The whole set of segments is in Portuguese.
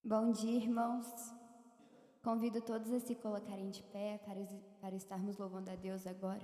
Bom dia, irmãos. Convido todos a se colocarem de pé para estarmos louvando a Deus agora.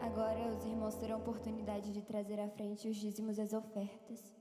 Agora os irmãos terão a oportunidade de trazer à frente os dízimos e as ofertas.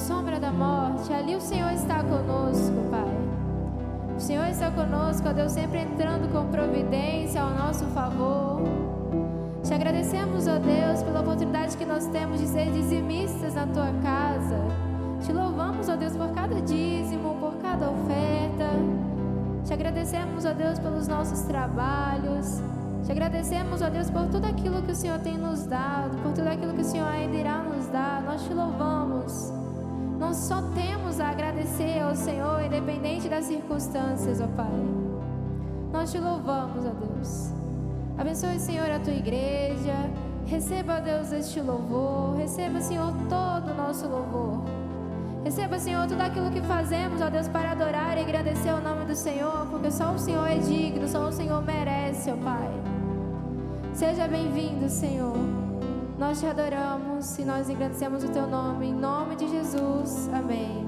sombra da morte, ali o Senhor está conosco, Pai. O Senhor está conosco, ó Deus, sempre entrando com providência ao nosso favor. Te agradecemos, ó Deus, pela oportunidade que nós temos de ser dizimistas na Tua casa. Te louvamos, ó Deus, por cada dízimo, por cada oferta. Te agradecemos, ó Deus, pelos nossos trabalhos. Te agradecemos, ó Deus, por tudo aquilo que o Senhor tem nos dado, por tudo aquilo que o Senhor ainda irá nos dar. Nós te louvamos. Nós só temos a agradecer ao Senhor, independente das circunstâncias, ó Pai. Nós te louvamos, ó Deus. Abençoe, Senhor, a Tua igreja. Receba, ó Deus, este louvor. Receba, Senhor, todo o nosso louvor. Receba, Senhor, tudo aquilo que fazemos, ó Deus, para adorar e agradecer o nome do Senhor, porque só o Senhor é digno, só o Senhor merece, ó Pai. Seja bem-vindo, Senhor. Nós te adoramos e nós agradecemos o Teu nome, em nome de Jesus. Amém.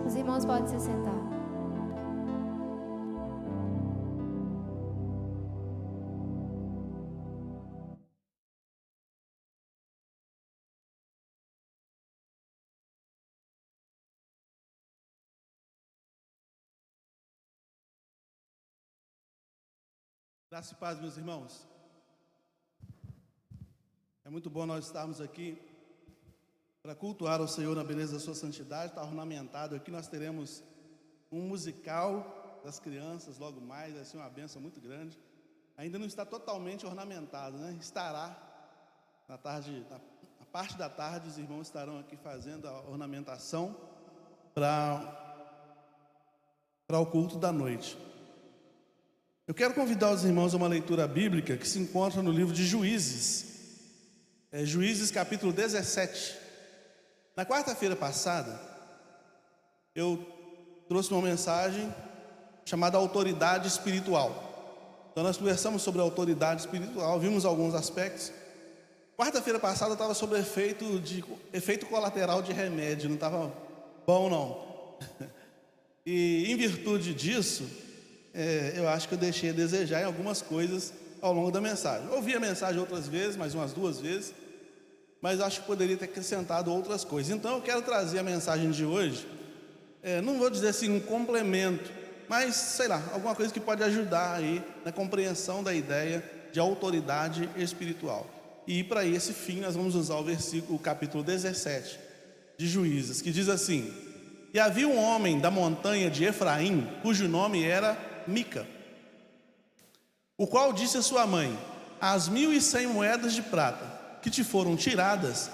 Os irmãos podem se sentar. Graça e paz, meus irmãos. É muito bom nós estarmos aqui para cultuar ao Senhor na beleza da sua santidade. Está ornamentado aqui, nós teremos um musical das crianças logo mais, vai ser uma bênção muito grande. Ainda não está totalmente ornamentado, né? Estará na tarde, na parte da tarde, os irmãos estarão aqui fazendo a ornamentação para o culto da noite. Eu quero convidar os irmãos a uma leitura bíblica que se encontra no livro de Juízes. Juízes capítulo 17. Na quarta-feira passada, eu trouxe uma mensagem chamada autoridade espiritual. Então nós conversamos sobre a autoridade espiritual, vimos alguns aspectos. Quarta-feira passada eu estava sobre efeito colateral de remédio, não estava bom não. E em virtude disso, eu acho que eu deixei a desejar em algumas coisas ao longo da mensagem. Eu ouvi a mensagem outras vezes, mais umas 2 vezes, mas acho que poderia ter acrescentado outras coisas. Então eu quero trazer a mensagem de hoje, não vou dizer assim um complemento, mas sei lá, alguma coisa que pode ajudar aí na compreensão da ideia de autoridade espiritual. E para esse fim nós vamos usar o capítulo 17 de Juízes, que diz assim: E havia um homem da montanha de Efraim, cujo nome era Mica, o qual disse a sua mãe: As 1.100 moedas de prata que te foram tiradas,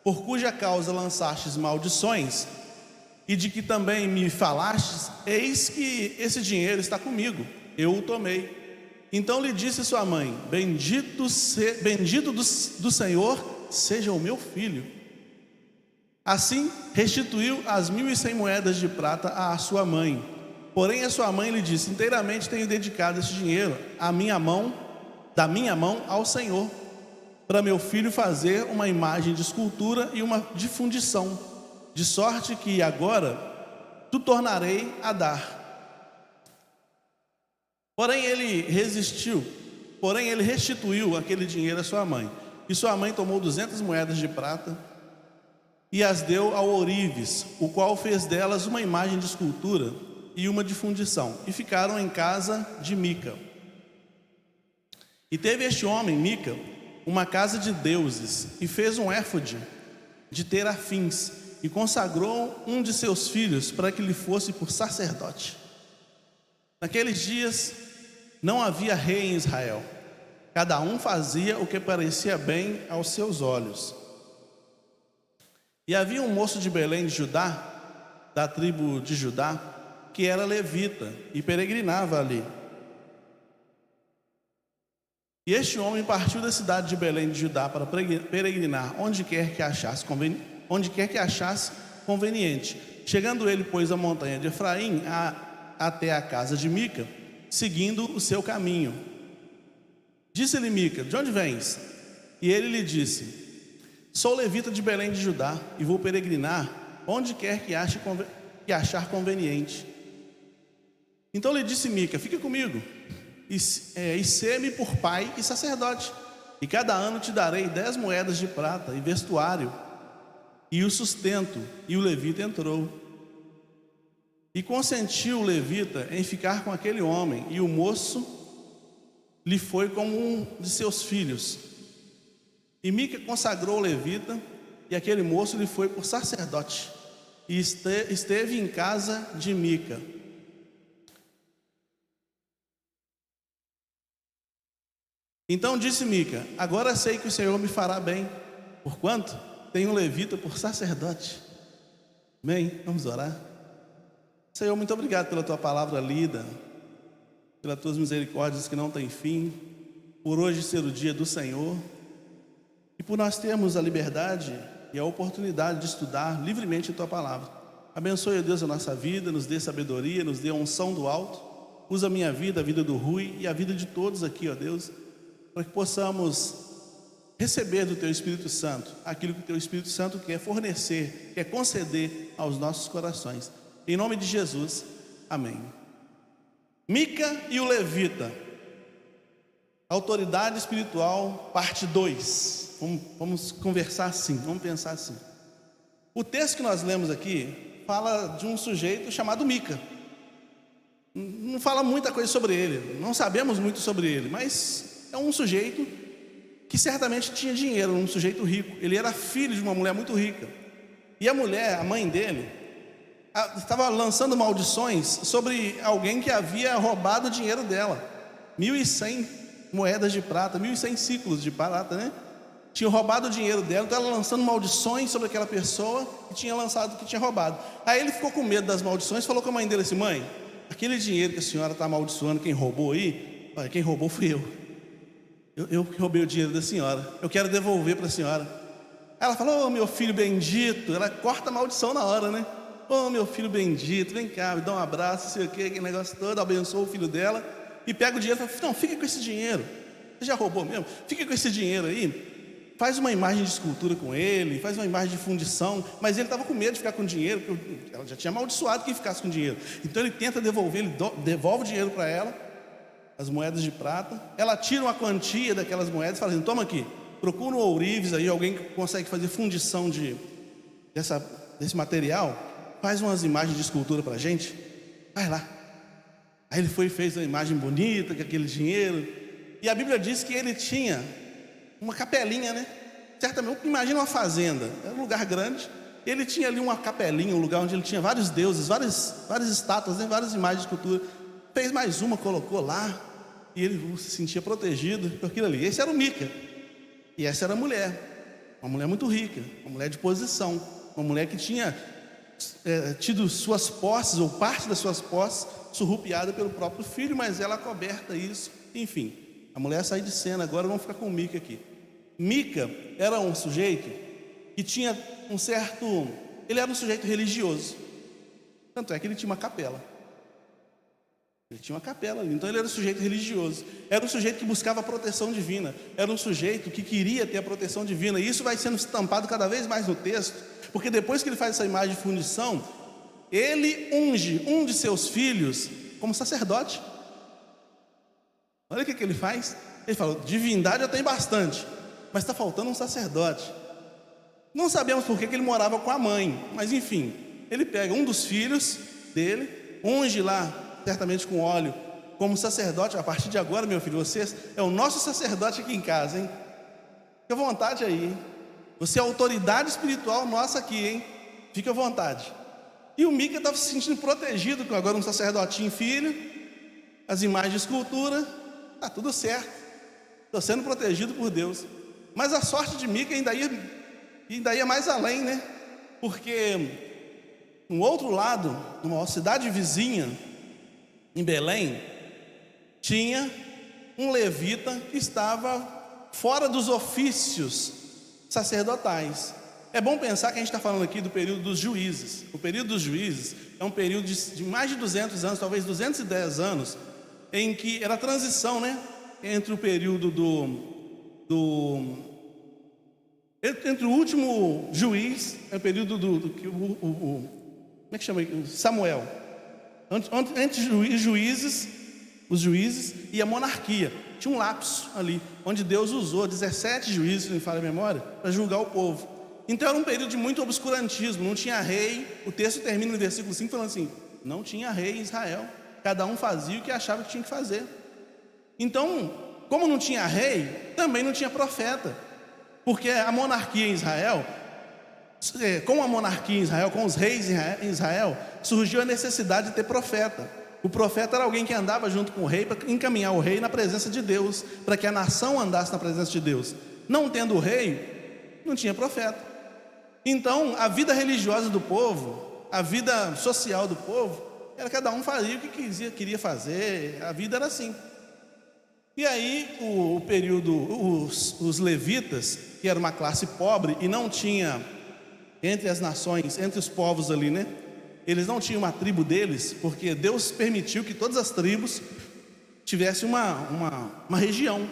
por cuja causa lançastes maldições, e de que também me falastes, eis que esse dinheiro está comigo, eu o tomei. Então lhe disse sua mãe: Bendito do Senhor seja o meu filho. Assim restituiu as 1.100 moedas de prata à sua mãe. Porém a sua mãe lhe disse: Inteiramente tenho dedicado esse dinheiro da minha mão ao Senhor, para meu filho fazer uma imagem de escultura e uma de fundição, de sorte que agora tu tornarei a dar. Porém ele restituiu aquele dinheiro à sua mãe. E sua mãe tomou 200 moedas de prata e as deu ao ourives, o qual fez delas uma imagem de escultura e uma de fundição, e ficaram em casa de Mica. E teve este homem, Mica, uma casa de deuses, e fez um éfode de terafins, e consagrou um de seus filhos para que lhe fosse por sacerdote. Naqueles dias não havia rei em Israel, cada um fazia o que parecia bem aos seus olhos. E havia um moço de Belém de Judá, da tribo de Judá, que era levita e peregrinava ali. E este homem partiu da cidade de Belém de Judá para peregrinar onde quer que achasse conveniente. Chegando ele, pois, à montanha de Efraim, até a casa de Mica, seguindo o seu caminho. Disse-lhe Mica: De onde vens? E ele lhe disse: Sou levita de Belém de Judá e vou peregrinar onde quer que achar conveniente. Então lhe disse Mica: Fica comigo e sê-me por pai e sacerdote, e cada ano te darei 10 moedas de prata e vestuário. e o sustento. E o levita entrou. E consentiu o levita em ficar com aquele homem, e o moço lhe foi como um de seus filhos. E Mica consagrou o levita, e aquele moço lhe foi por sacerdote, e esteve em casa de Mica. Então disse Mica: agora sei que o Senhor me fará bem, porquanto tenho um levita por sacerdote. Amém? Vamos orar. Senhor, muito obrigado pela tua palavra lida, pelas tuas misericórdias que não têm fim, por hoje ser o dia do Senhor, e por nós termos a liberdade e a oportunidade de estudar livremente a tua palavra. Abençoe, ó Deus, a nossa vida, nos dê sabedoria, nos dê a unção do alto. Usa a minha vida, a vida do Rui e a vida de todos aqui, ó Deus, para que possamos receber do teu Espírito Santo aquilo que o teu Espírito Santo quer fornecer, quer conceder aos nossos corações. Em nome de Jesus, amém. Mica e o levita, autoridade espiritual, parte 2. Vamos conversar assim, vamos pensar assim. O texto que nós lemos aqui fala de um sujeito chamado Mica. Não fala muita coisa sobre ele, não sabemos muito sobre ele, mas é um sujeito que certamente tinha dinheiro, um sujeito rico. Ele era filho de uma mulher muito rica. E a mulher, a mãe dele, estava lançando maldições sobre alguém que havia roubado o dinheiro dela. 1.100 moedas de prata, 1.100 ciclos de prata, né? Tinha roubado o dinheiro dela, então ela lançando maldições sobre aquela pessoa que tinha roubado. Aí ele ficou com medo das maldições, falou com a mãe dele assim: mãe, aquele dinheiro que a senhora está amaldiçoando, quem roubou aí, olha, quem roubou fui eu. Eu roubei o dinheiro da senhora, eu quero devolver para a senhora. Ela falou: ô meu filho bendito, ela corta a maldição na hora, né? Ô meu filho bendito, vem cá, me dá um abraço, sei o que, aquele negócio todo, abençoa o filho dela, e pega o dinheiro e fala: não, fica com esse dinheiro, você já roubou mesmo? Fica com esse dinheiro aí, faz uma imagem de escultura com ele, faz uma imagem de fundição. Mas ele estava com medo de ficar com dinheiro, porque ela já tinha amaldiçoado que ficasse com dinheiro. Então ele tenta devolver, ele devolve o dinheiro para ela, as moedas de prata. Ela tira uma quantia daquelas moedas e fala assim: toma aqui, procura um ourives aí, alguém que consegue fazer fundição desse material, faz umas imagens de escultura para a gente, vai lá. Aí ele foi e fez uma imagem bonita com aquele dinheiro. E a Bíblia diz que ele tinha uma capelinha, né? Certamente, imagina uma fazenda, era um lugar grande. Ele tinha ali uma capelinha, um lugar onde ele tinha vários deuses, várias estátuas, né? Várias imagens de escultura. Fez mais uma, colocou lá, e ele se sentia protegido por aquilo ali. Esse era o Mica. E essa era a mulher, uma mulher muito rica, uma mulher de posição, uma mulher que tinha tido suas posses, ou parte das suas posses, surrupiada pelo próprio filho, mas ela coberta isso. Enfim, a mulher sai de cena. Agora vamos ficar com o Mica aqui. Mica era um sujeito que tinha ele era um sujeito religioso. Tanto é que ele tinha uma capela. Ele tinha uma capela ali, então ele era um sujeito religioso. Era um sujeito que buscava a proteção divina. Era um sujeito que queria ter a proteção divina. E isso vai sendo estampado cada vez mais no texto, porque depois que ele faz essa imagem de fundição, ele unge um de seus filhos como sacerdote. Olha o que ele faz. Ele fala: divindade eu tenho bastante, mas está faltando um sacerdote. Não sabemos por que ele morava com a mãe, mas enfim, ele pega um dos filhos dele, unge lá, certamente com óleo, como sacerdote. A partir de agora, meu filho, você é o nosso sacerdote aqui em casa, hein? Fica à vontade aí, hein? Você é a autoridade espiritual nossa aqui, hein? Fica à vontade. E o Mica estava se sentindo protegido com agora um sacerdotinho filho, as imagens de escultura, tá tudo certo, estou sendo protegido por Deus. Mas a sorte de Mica ainda ia mais além, né? Porque no outro lado, numa cidade vizinha, em Belém, tinha um levita que estava fora dos ofícios sacerdotais. É bom pensar que a gente está falando aqui do período dos juízes. O período dos juízes é um período de mais de 200 anos, talvez 210 anos, em que era a transição, né? Entre o período entre o último juiz, é o período como é que chama? Samuel. Entre os juízes e a monarquia. Tinha um lapso ali, onde Deus usou 17 juízes, se não me falha a memória, para julgar o povo. Então era um período de muito obscurantismo, não tinha rei. O texto termina no versículo 5 falando assim: não tinha rei em Israel, cada um fazia o que achava que tinha que fazer. Então, como não tinha rei, também não tinha profeta, porque a monarquia em Israel, com a monarquia em Israel, com os reis em Israel, surgiu a necessidade de ter profeta. O profeta era alguém que andava junto com o rei para encaminhar o rei na presença de Deus, para que a nação andasse na presença de Deus. Não tendo o rei, não tinha profeta. Então, a vida religiosa do povo, a vida social do povo, era cada um fazia o que queria fazer, a vida era assim. E aí, o período, os levitas, que era uma classe pobre e não tinha, entre as nações, entre os povos ali, né? Eles não tinham uma tribo deles, porque Deus permitiu que todas as tribos tivessem uma região,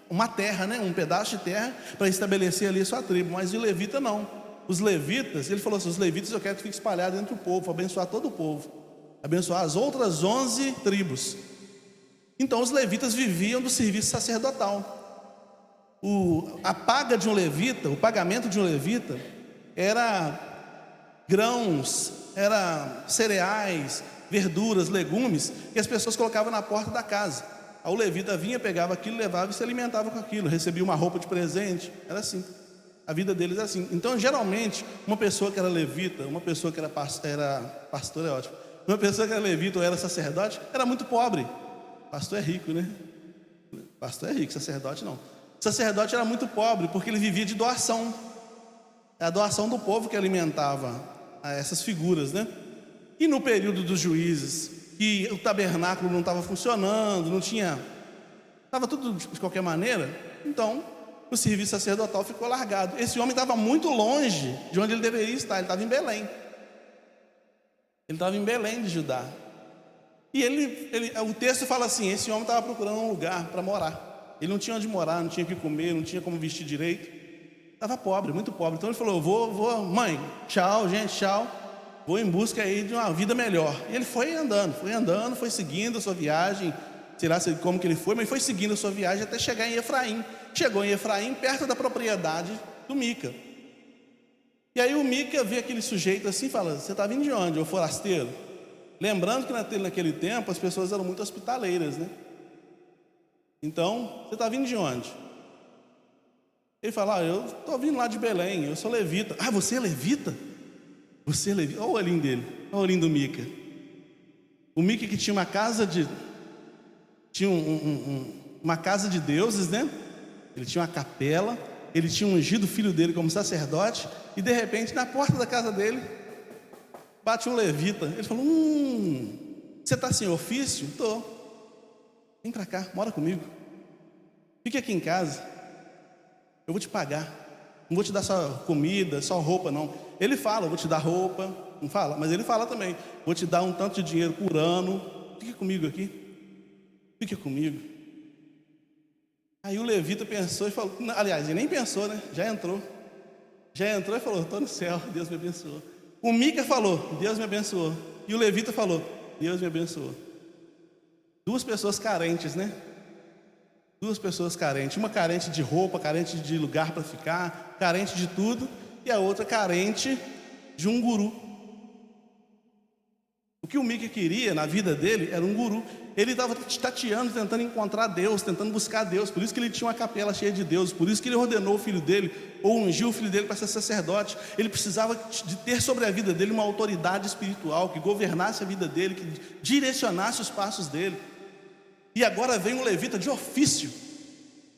uma terra, né? Um pedaço de terra para estabelecer ali a sua tribo, mas o levita não. Os levitas, ele falou assim: os levitas eu quero que fique espalhado entre o povo, abençoar todo o povo, abençoar as outras 11 tribos. Então os levitas viviam do serviço sacerdotal. A paga de um levita, o pagamento de um levita era grãos, era cereais, verduras, legumes, que as pessoas colocavam na porta da casa. Aí o levita vinha, pegava aquilo, levava e se alimentava com aquilo, recebia uma roupa de presente, era assim. A vida deles é assim. Então, geralmente, uma pessoa que era levita, uma pessoa que era pastor é ótimo, uma pessoa que era levita ou era sacerdote, era muito pobre. Pastor é rico, né? Pastor é rico, sacerdote não. Sacerdote era muito pobre, porque ele vivia de doação. É a doação do povo que alimentava essas figuras, né? E no período dos juízes, que o tabernáculo não estava funcionando, não tinha... Estava tudo de qualquer maneira, então o serviço sacerdotal ficou largado. Esse homem estava muito longe de onde ele deveria estar, ele estava em Belém. Ele estava em Belém de Judá. E o texto fala assim: esse homem estava procurando um lugar para morar. Ele não tinha onde morar, não tinha o que comer, não tinha como vestir direito. Estava pobre, muito pobre. Então ele falou: vou, mãe, tchau, gente, tchau. Vou em busca aí de uma vida melhor. E ele foi andando, foi seguindo a sua viagem. Sei lá como que ele foi, mas foi seguindo a sua viagem até chegar em Efraim. Chegou em Efraim, perto da propriedade do Mica. E aí o Mica vê aquele sujeito assim e fala: você está vindo de onde, ô forasteiro? Lembrando que naquele tempo as pessoas eram muito hospitaleiras, né? Então, você está vindo de onde? Ele fala: eu estou vindo lá de Belém, eu sou levita. Ah, você é levita? Você é levita? Olha o olhinho dele, olha o olhinho do Mica. O Mica que tinha uma casa uma casa de deuses, né? Ele tinha uma capela, ele tinha ungido o filho dele como sacerdote, e de repente na porta da casa dele bate um levita. Ele falou: você está sem ofício? Estou. Vem para cá, mora comigo. Fique aqui em casa. Eu vou te pagar. Não vou te dar só comida, só roupa, não. Ele fala: eu vou te dar roupa. Não fala? Mas ele fala também: vou te dar um tanto de dinheiro por ano. Fique comigo aqui. Fique comigo. Aí o levita pensou e falou... Aliás, ele nem pensou, né? Já entrou e falou: estou no céu, Deus me abençoou. O Mica falou: Deus me abençoou. E o levita falou: Deus me abençoou. Duas pessoas carentes, né? Duas pessoas carentes. Uma carente de roupa, carente de lugar para ficar, carente de tudo. E a outra carente de um guru. O que o Mica queria na vida dele era um guru. Ele estava tateando, tentando encontrar Deus, tentando buscar Deus. Por isso que ele tinha uma capela cheia de Deus. Por isso que ele ordenou o filho dele, ou ungiu o filho dele para ser sacerdote. Ele precisava de ter sobre a vida dele uma autoridade espiritual que governasse a vida dele, que direcionasse os passos dele. E agora vem um levita de ofício.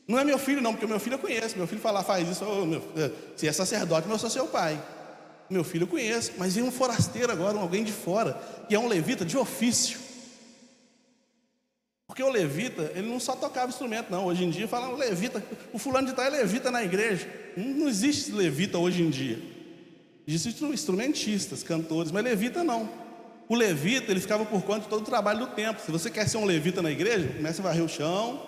Não é meu filho não, porque meu filho eu conheço. Meu filho fala: faz isso. Se é sacerdote, eu sou seu pai. Meu filho eu conheço. Mas vem um forasteiro agora, alguém de fora, que é um levita de ofício. Porque o levita, ele não só tocava instrumento, não. Hoje em dia falam levita, o fulano de tal é levita na igreja. Não existe levita hoje em dia. Existem instrumentistas, cantores, mas levita não. O levita, ele ficava por conta de todo o trabalho do templo. Se você quer ser um levita na igreja, começa a varrer o chão,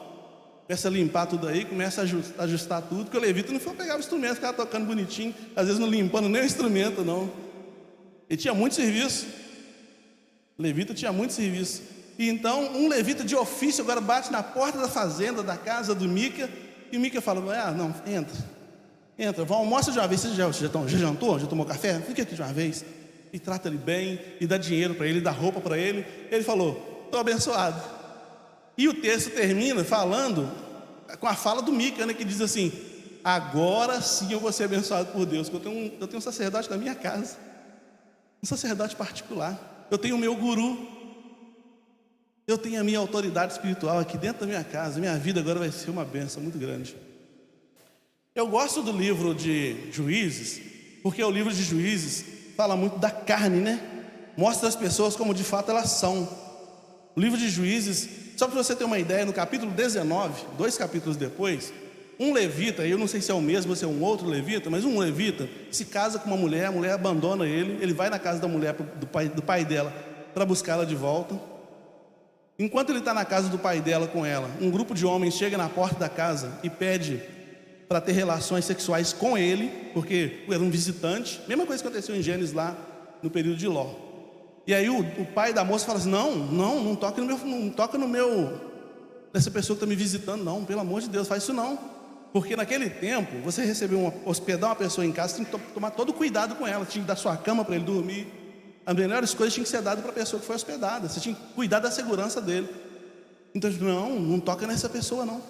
começa a limpar tudo aí, começa a ajustar tudo, porque o levita não foi pegar o instrumento, ficava tocando bonitinho, às vezes não limpando nem o instrumento, não. Ele tinha muito serviço. O levita tinha muito serviço. E então um levita de ofício agora bate na porta da fazenda, da casa do Mica, e o Mica fala: não, entra, almoça de uma vez, você já jantou? Já tomou café? Fica aqui de uma vez. E trata ele bem, e dá dinheiro para ele, dá roupa para ele. Ele falou, estou abençoado. E o texto termina falando, com a fala do Mica, né, que diz assim, agora sim eu vou ser abençoado por Deus, porque eu tenho um sacerdote na minha casa, um sacerdote particular, eu tenho o meu guru, eu tenho a minha autoridade espiritual aqui dentro da minha casa, minha vida agora vai ser uma bênção muito grande. Eu gosto do livro de Juízes, porque o livro de Juízes fala muito da carne, né? Mostra as pessoas como de fato elas são. O livro de Juízes, só para você ter uma ideia, no capítulo 19, 2 capítulos depois, um levita, eu não sei se é o mesmo ou se é um outro levita, mas um levita se casa com uma mulher, a mulher abandona ele vai na casa da mulher, do pai dela, para buscá-la de volta. Enquanto ele está na casa do pai dela com ela, um grupo de homens chega na porta da casa e pede para ter relações sexuais com ele, porque era um visitante. Mesma coisa que aconteceu em Gênesis lá no período de Ló. E aí o pai da moça fala assim, não toca no meu, dessa pessoa que está me visitando, não, pelo amor de Deus, faz isso não. Porque naquele tempo, você hospedar uma pessoa em casa, você tem que tomar todo cuidado com ela, tinha que dar sua cama para ele dormir. As melhores coisas tinham que ser dadas para a pessoa que foi hospedada, você tinha que cuidar da segurança dele. Então, não toca nessa pessoa não.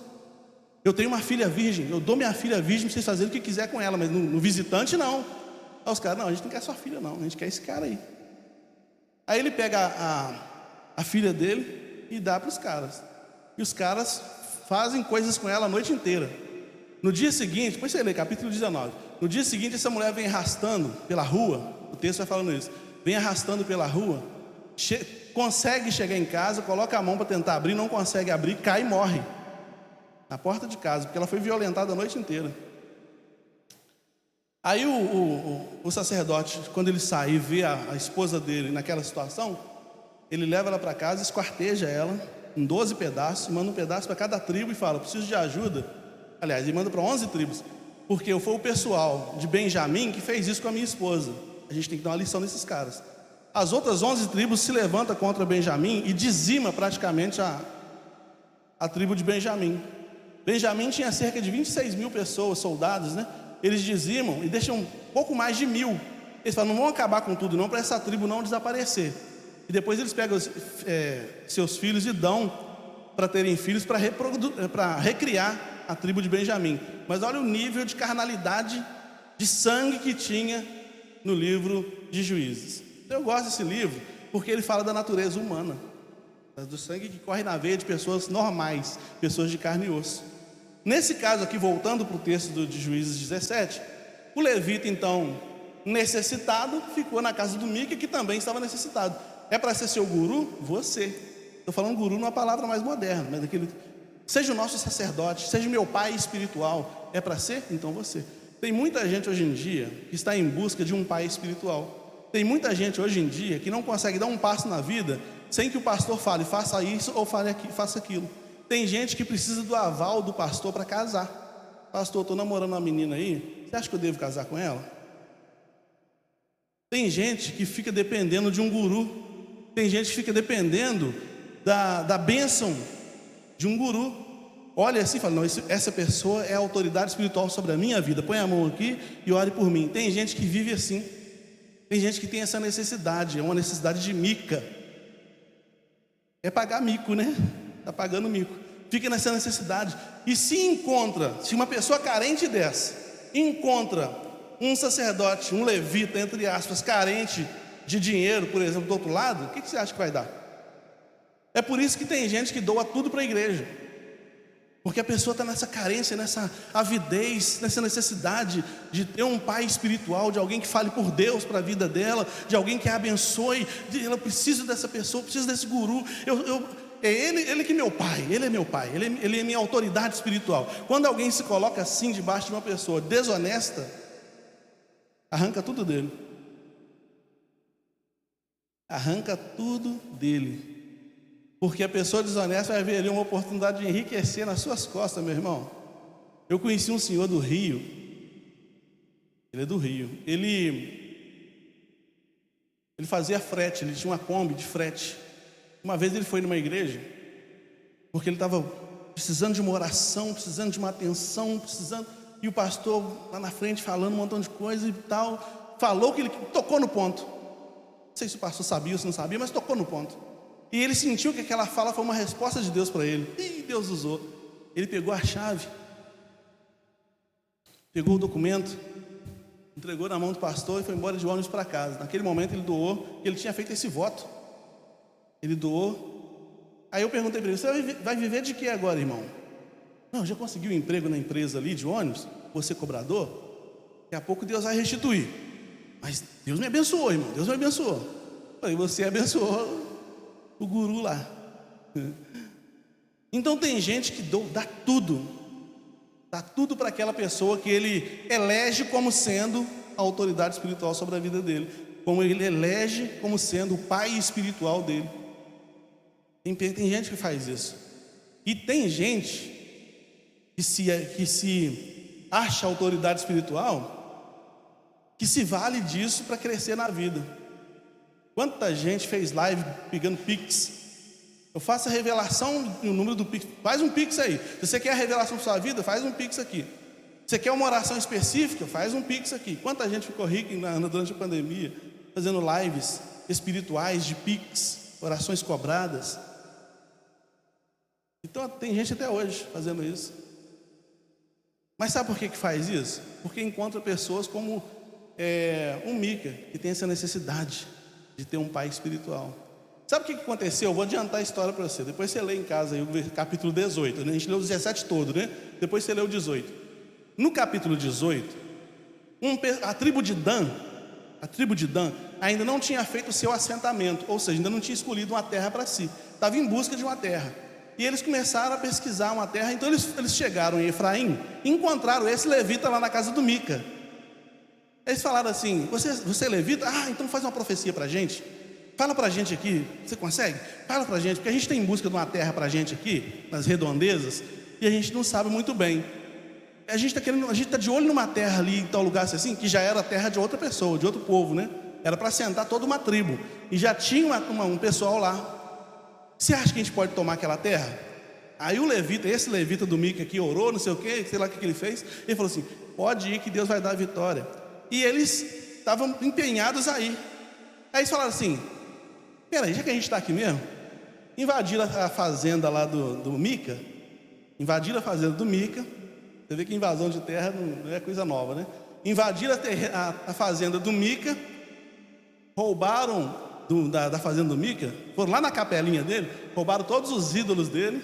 Eu tenho uma filha virgem, eu dou minha filha virgem para vocês fazerem o que quiser com ela, mas no visitante não. Aí os caras, não, a gente não quer sua filha não, a gente quer esse cara aí. Aí ele pega a filha dele e dá para os caras. E os caras fazem coisas com ela a noite inteira. No dia seguinte, depois você lê, capítulo 19. No dia seguinte, essa mulher vem arrastando pela rua, o texto vai falando isso, vem arrastando pela rua, consegue chegar em casa, coloca a mão para tentar abrir, não consegue abrir, cai e morre na porta de casa, porque ela foi violentada a noite inteira. Aí o sacerdote, quando ele sai e vê a esposa dele naquela situação, ele leva ela para casa, esquarteja ela em 12 pedaços, manda um pedaço para cada tribo e fala, preciso de ajuda. Aliás, ele manda para 11 tribos, porque foi o pessoal de Benjamim que fez isso com a minha esposa. A gente tem que dar uma lição nesses caras. As outras 11 tribos se levantam contra Benjamim e dizima praticamente a tribo de Benjamim. Benjamim tinha cerca de 26 mil pessoas, soldados, né? Eles dizimam e deixam um pouco mais de 1000. Eles falam, não vão acabar com tudo não, para essa tribo não desaparecer. E depois eles pegam seus filhos e dão para terem filhos, para recriar a tribo de Benjamim. Mas olha o nível de carnalidade, de sangue que tinha no livro de Juízes. Eu gosto desse livro porque ele fala da natureza humana, do sangue que corre na veia de pessoas normais, pessoas de carne e osso. Nesse caso aqui, voltando para o texto de Juízes 17, o levita então necessitado ficou na casa do Mica, que também estava necessitado. É para ser seu guru? Você. Estou falando guru numa palavra mais moderna, mas seja o nosso sacerdote, seja o meu pai espiritual. É para ser? Então você. Tem muita gente hoje em dia que está em busca de um pai espiritual. Tem muita gente hoje em dia que não consegue dar um passo na vida sem que o pastor fale, faça isso ou faça aquilo. Tem gente que precisa do aval do pastor para casar. Pastor, estou namorando uma menina aí, você acha que eu devo casar com ela? Tem gente que fica dependendo de um guru. Tem gente que fica dependendo da bênção de um guru. Olha assim e fala, não, essa pessoa é a autoridade espiritual sobre a minha vida. Põe a mão aqui e ore por mim. Tem gente que vive assim. Tem gente que tem essa necessidade, é uma necessidade de mica. É pagar mico, né? Está pagando mico. Fica nessa necessidade. E se uma pessoa carente dessa, encontra um sacerdote, um levita, entre aspas, carente de dinheiro, por exemplo, do outro lado, o que você acha que vai dar? É por isso que tem gente que doa tudo para a igreja. Porque a pessoa está nessa carência, nessa avidez, nessa necessidade de ter um pai espiritual, de alguém que fale por Deus para a vida dela, de alguém que a abençoe. Ela precisa dessa pessoa, precisa desse guru. É ele que é meu pai, ele é meu pai, ele é minha autoridade espiritual. Quando alguém se coloca assim debaixo de uma pessoa desonesta, arranca tudo dele. Arranca tudo dele. Porque a pessoa desonesta vai ver ali uma oportunidade de enriquecer nas suas costas, meu irmão. Eu conheci um senhor do Rio. Ele é do Rio. Ele fazia frete, ele tinha uma Kombi de frete. Uma vez ele foi numa igreja, porque ele estava precisando de uma oração, precisando de uma atenção, precisando. E o pastor lá na frente falando um montão de coisa e tal, falou que ele tocou no ponto. Não sei se o pastor sabia ou se não sabia, mas tocou no ponto. E ele sentiu que aquela fala foi uma resposta de Deus para ele. E Deus usou. Ele pegou a chave, pegou o documento, entregou na mão do pastor e foi embora de ônibus para casa. Naquele momento ele doou, ele tinha feito esse voto. Ele doou. Aí eu perguntei para ele: você vai viver de quê agora, irmão? Não, já conseguiu um emprego na empresa ali de ônibus? Você cobrador? Daqui a pouco Deus vai restituir. Mas Deus me abençoou, irmão, Deus me abençoou. Eu falei: você abençoou o guru lá. Então tem gente que dá tudo para aquela pessoa que ele elege como sendo a autoridade espiritual sobre a vida dele, como ele elege como sendo o pai espiritual dele. Tem gente que faz isso. E tem gente que se acha autoridade espiritual, que se vale disso para crescer na vida. Quanta gente fez live pegando Pix? Eu faço a revelação no número do Pix. Faz um Pix aí. Se você quer a revelação da sua vida, faz um Pix aqui. Se você quer uma oração específica, faz um Pix aqui. Quanta gente ficou rica durante a pandemia, fazendo lives espirituais de Pix, orações cobradas. Então tem gente até hoje fazendo isso. Mas sabe por que faz isso? Porque encontra pessoas como um Mica, que tem essa necessidade de ter um pai espiritual. Sabe o que aconteceu? Eu vou adiantar a história para você. Depois você lê em casa aí o capítulo 18, né? A gente leu o 17 todo, né? Depois você lê o 18. No capítulo 18, a tribo de Dan ainda não tinha feito o seu assentamento, ou seja, ainda não tinha escolhido uma terra para si. Estava em busca de uma terra. E eles começaram a pesquisar uma terra. Então eles chegaram em Efraim e encontraram esse levita lá na casa do Mica. Eles falaram assim: você é levita? Ah, então faz uma profecia para a gente. Fala para a gente aqui, você consegue? Fala para a gente, porque a gente está em busca de uma terra para a gente aqui, nas redondezas, e a gente não sabe muito bem. A gente está de olho numa terra ali, em tal lugar assim, que já era terra de outra pessoa, de outro povo, né? Era para assentar toda uma tribo, e já tinha um pessoal lá. Você acha que a gente pode tomar aquela terra? Aí esse levita do Mica aqui orou, não sei o que, sei lá o que ele fez. Ele falou assim: pode ir que Deus vai dar a vitória. E eles estavam empenhados aí. Aí eles falaram assim: peraí, já que a gente está aqui mesmo, invadiram a fazenda lá do Mica. Invadiram a fazenda do Mica. Você vê que invasão de terra não é coisa nova, né? Invadiram a fazenda do Mica, roubaram da fazenda do Mica, foram lá na capelinha dele, roubaram todos os ídolos dele,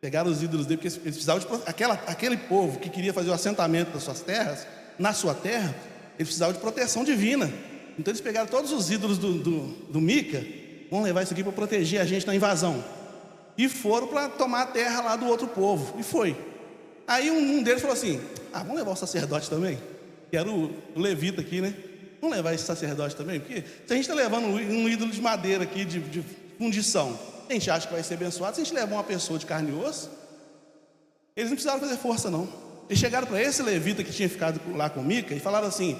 pegaram os ídolos dele, porque eles precisavam aquele povo que queria fazer o assentamento das suas terras, na sua terra, eles precisavam de proteção divina. Então eles pegaram todos os ídolos do Mica, vão levar isso aqui para proteger a gente na invasão, e foram para tomar a terra lá do outro povo, e foi. Aí um deles falou assim: vamos levar o sacerdote também, que era o levita aqui, né? Vamos levar esse sacerdote também, porque se a gente está levando um ídolo de madeira aqui, de fundição, a gente acha que vai ser abençoado. Se a gente levar uma pessoa de carne e osso, eles não precisaram fazer força não. Eles chegaram para esse levita que tinha ficado lá com o Mica e falaram assim,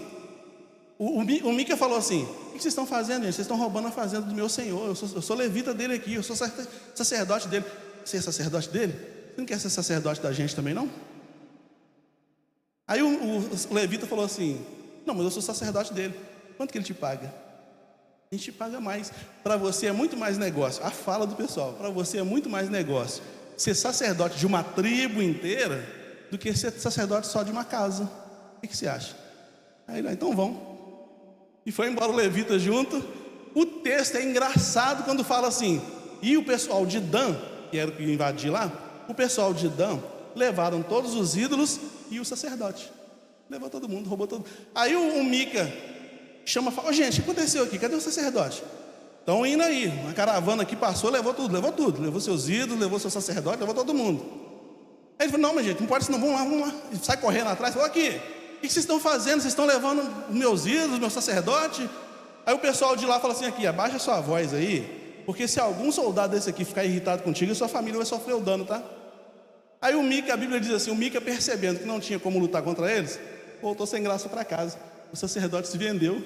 o Mica falou assim: o que vocês estão fazendo, gente? Vocês estão roubando a fazenda do meu senhor. Eu sou levita dele aqui, eu sou sacerdote dele. Você é sacerdote dele? Você não quer ser sacerdote da gente também não? Aí o levita falou assim: não, mas eu sou sacerdote dele. Quanto que ele te paga? A gente paga mais. Para você é muito mais negócio. A fala do pessoal: para você é muito mais negócio ser sacerdote de uma tribo inteira do que ser sacerdote só de uma casa. O que você acha? Aí, então vão. E foi embora o levita junto. O texto é engraçado quando fala assim: e o pessoal de Dan, que era o que ia invadir lá, o pessoal de Dan levaram todos os ídolos e o sacerdote. Levou todo mundo, roubou todo mundo. Aí o Mica chama e fala: gente, o que aconteceu aqui? Cadê o sacerdote? Estão indo aí, uma caravana aqui passou, levou tudo. Levou seus ídolos, levou seu sacerdote, levou todo mundo. Aí ele falou: não, mas gente, não pode isso não, vamos lá. Ele sai correndo atrás, falou: aqui, o que vocês estão fazendo? Vocês estão levando os meus ídolos, meu sacerdote? Aí o pessoal de lá fala assim: aqui, abaixa sua voz aí, porque se algum soldado desse aqui ficar irritado contigo, a sua família vai sofrer o dano, tá? Aí o Mica, a Bíblia diz assim, o Mica, percebendo que não tinha como lutar contra eles, voltou sem graça para casa. O sacerdote se vendeu.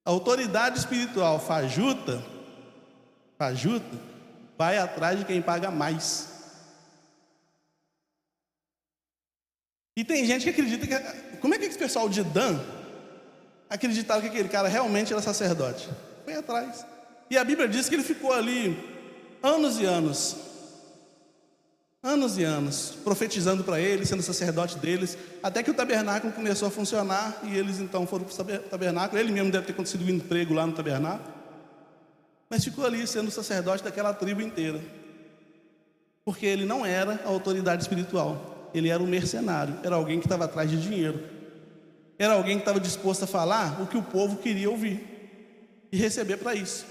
A autoridade espiritual fajuta vai atrás de quem paga mais. E tem gente que acredita que... Como é que esse pessoal de Dan acreditava que aquele cara realmente era sacerdote? Foi atrás. E a Bíblia diz que ele ficou ali anos e anos, profetizando para eles, sendo sacerdote deles, até que o tabernáculo começou a funcionar, e eles então foram para o tabernáculo. Ele mesmo deve ter conseguido um emprego lá no tabernáculo, mas ficou ali sendo sacerdote daquela tribo inteira, porque ele não era a autoridade espiritual, ele era um mercenário, era alguém que estava atrás de dinheiro, era alguém que estava disposto a falar o que o povo queria ouvir e receber para isso.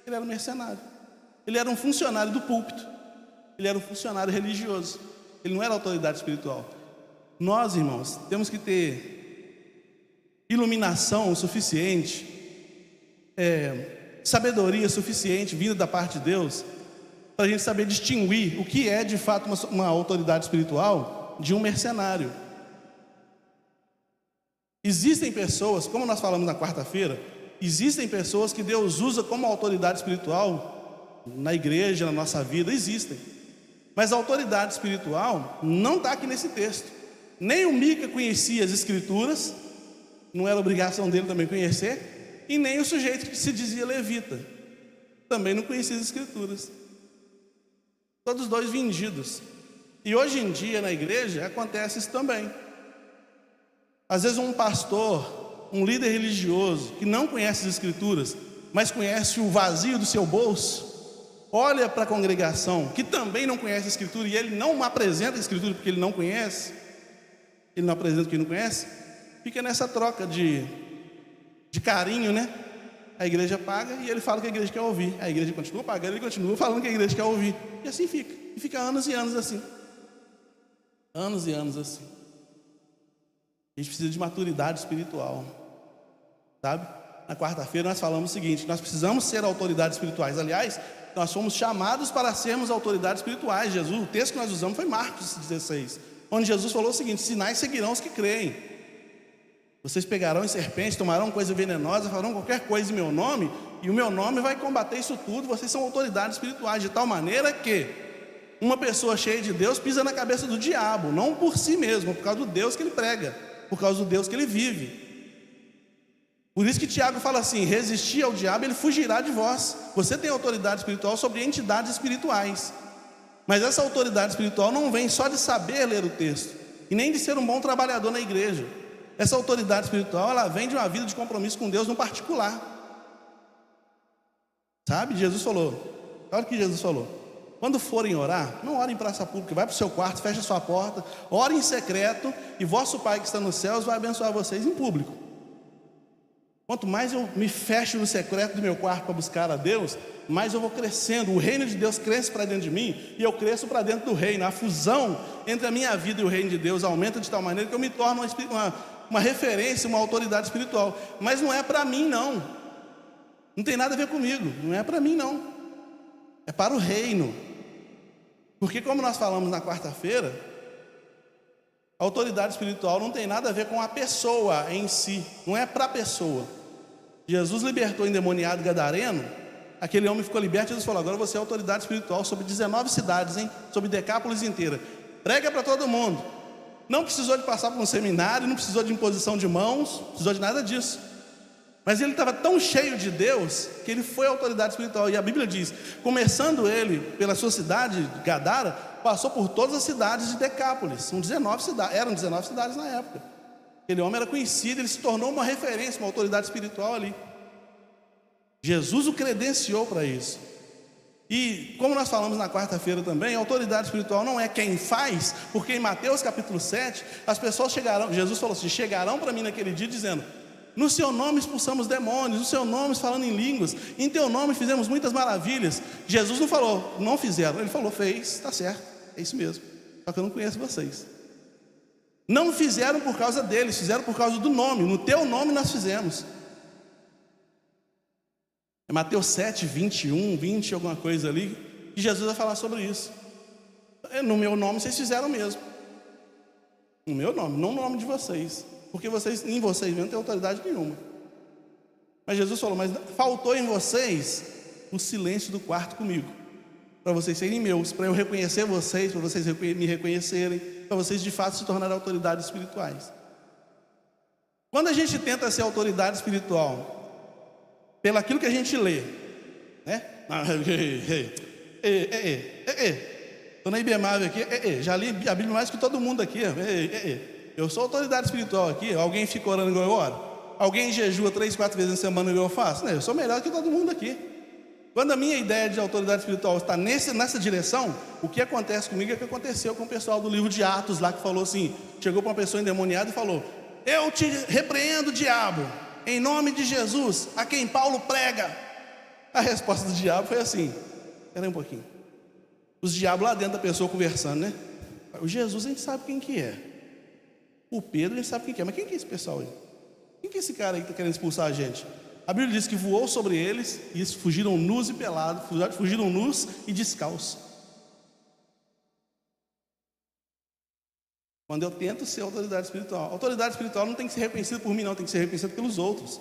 Ele era um mercenário, ele era um funcionário do púlpito, ele era um funcionário religioso, ele não era autoridade espiritual. Nós, irmãos, temos que ter iluminação suficiente, sabedoria suficiente vinda da parte de Deus, para a gente saber distinguir o que é de fato uma autoridade espiritual de um mercenário. Existem pessoas, como nós falamos na quarta-feira, existem pessoas que Deus usa como autoridade espiritual na igreja, na nossa vida, existem. Mas a autoridade espiritual não está aqui nesse texto. Nem o Mica conhecia as escrituras, não era obrigação dele também conhecer, e nem o sujeito que se dizia levita, também não conhecia as escrituras. Todos dois vendidos. E hoje em dia na igreja acontece isso também. Às vezes um pastor, um líder religioso que não conhece as escrituras, mas conhece o vazio do seu bolso, olha para a congregação que também não conhece a escritura, e ele não apresenta a escritura porque ele não conhece, ele não apresenta porque ele não conhece, fica nessa troca de carinho, né? A igreja paga e ele fala que a igreja quer ouvir, a igreja continua pagando, ele continua falando que a igreja quer ouvir, e assim fica, e fica anos e anos assim, anos e anos assim. A gente precisa de maturidade espiritual, sabe? Na quarta-feira nós falamos o seguinte: nós precisamos ser autoridades espirituais. Aliás, nós fomos chamados para sermos autoridades espirituais. O texto que nós usamos foi Marcos 16, onde Jesus falou o seguinte: sinais seguirão os que creem. Vocês pegarão em serpentes, tomarão coisa venenosa, farão qualquer coisa em meu nome, e o meu nome vai combater isso tudo. Vocês são autoridades espirituais, de tal maneira que uma pessoa cheia de Deus pisa na cabeça do diabo, não por si mesmo, por causa do Deus que ele prega, por causa do Deus que ele vive. Por isso que Tiago fala assim: resistir ao diabo, ele fugirá de vós. Você tem autoridade espiritual sobre entidades espirituais, mas essa autoridade espiritual não vem só de saber ler o texto, e nem de ser um bom trabalhador na igreja. Essa autoridade espiritual, ela vem de uma vida de compromisso com Deus no particular. Sabe, Jesus falou, olha o que Jesus falou: quando forem orar, não orem em praça pública, vai para o seu quarto, fecha a sua porta, ore em secreto, e vosso Pai que está nos céus vai abençoar vocês em público. Quanto mais eu me fecho no secreto do meu quarto para buscar a Deus, mais eu vou crescendo, o reino de Deus cresce para dentro de mim, e eu cresço para dentro do reino. A fusão entre a minha vida e o reino de Deus aumenta de tal maneira que eu me torno uma referência, uma autoridade espiritual. Mas não é para mim não, não tem nada a ver comigo, não é para mim não, é para o reino. Porque como nós falamos na quarta-feira, a autoridade espiritual não tem nada a ver com a pessoa em si, não é para a pessoa. Jesus libertou o endemoniado gadareno, aquele homem ficou liberto, Jesus falou: agora você é autoridade espiritual sobre 19 cidades, sobre Decápolis inteira, prega para todo mundo. Não precisou de passar por um seminário, não precisou de imposição de mãos, não precisou de nada disso. Mas ele estava tão cheio de Deus que ele foi autoridade espiritual. E a Bíblia diz: começando ele pela sua cidade, Gadara, passou por todas as cidades de Decápolis. São 19 cidades, eram 19 cidades na época. Aquele homem era conhecido, ele se tornou uma referência, uma autoridade espiritual ali. Jesus o credenciou para isso. E como nós falamos na quarta-feira também, a autoridade espiritual não é quem faz, porque em Mateus capítulo 7, as pessoas chegarão, Jesus falou assim: chegarão para mim naquele dia dizendo: no seu nome expulsamos demônios, no seu nome falando em línguas, em teu nome fizemos muitas maravilhas. Jesus não falou, não fizeram, ele falou: fez, está certo, é isso mesmo, só que eu não conheço vocês. Não fizeram por causa deles, fizeram por causa do nome, no teu nome nós fizemos. É Mateus 7, 21, 20, alguma coisa ali, e Jesus vai falar sobre isso. No meu nome vocês fizeram mesmo, no meu nome, não no nome de vocês, porque vocês, em vocês mesmo, não tem autoridade nenhuma. Mas Jesus falou: mas faltou em vocês o silêncio do quarto comigo. para vocês serem meus, para eu reconhecer vocês, para vocês me reconhecerem, para vocês de fato se tornarem autoridades espirituais. Quando a gente tenta ser autoridade espiritual, pelo aquilo que a gente lê, né? Estou na IBMAV aqui, já li a Bíblia mais que todo mundo aqui. Eu sou autoridade espiritual aqui. Alguém fica orando igual eu oro? Alguém jejua 3, 4 vezes na semana igual eu faço? Não, eu sou melhor que todo mundo aqui. Quando a minha ideia de autoridade espiritual está nessa direção, o que acontece comigo é o que aconteceu com o pessoal do livro de Atos lá, que falou assim, chegou para uma pessoa endemoniada e falou: eu te repreendo, diabo, em nome de Jesus, a quem Paulo prega. A resposta do diabo foi assim: espera aí um pouquinho. Os diabos lá dentro da pessoa conversando, né? O Jesus a gente sabe quem que é. O Pedro a gente sabe quem que é. Mas quem que é esse pessoal aí? Quem que é esse cara aí que está querendo expulsar a gente? A Bíblia diz que voou sobre eles e eles fugiram nus e pelados, fugiram nus e descalços. Quando eu tento ser autoridade espiritual não tem que ser reconhecida por mim, não, tem que ser reconhecida pelos outros.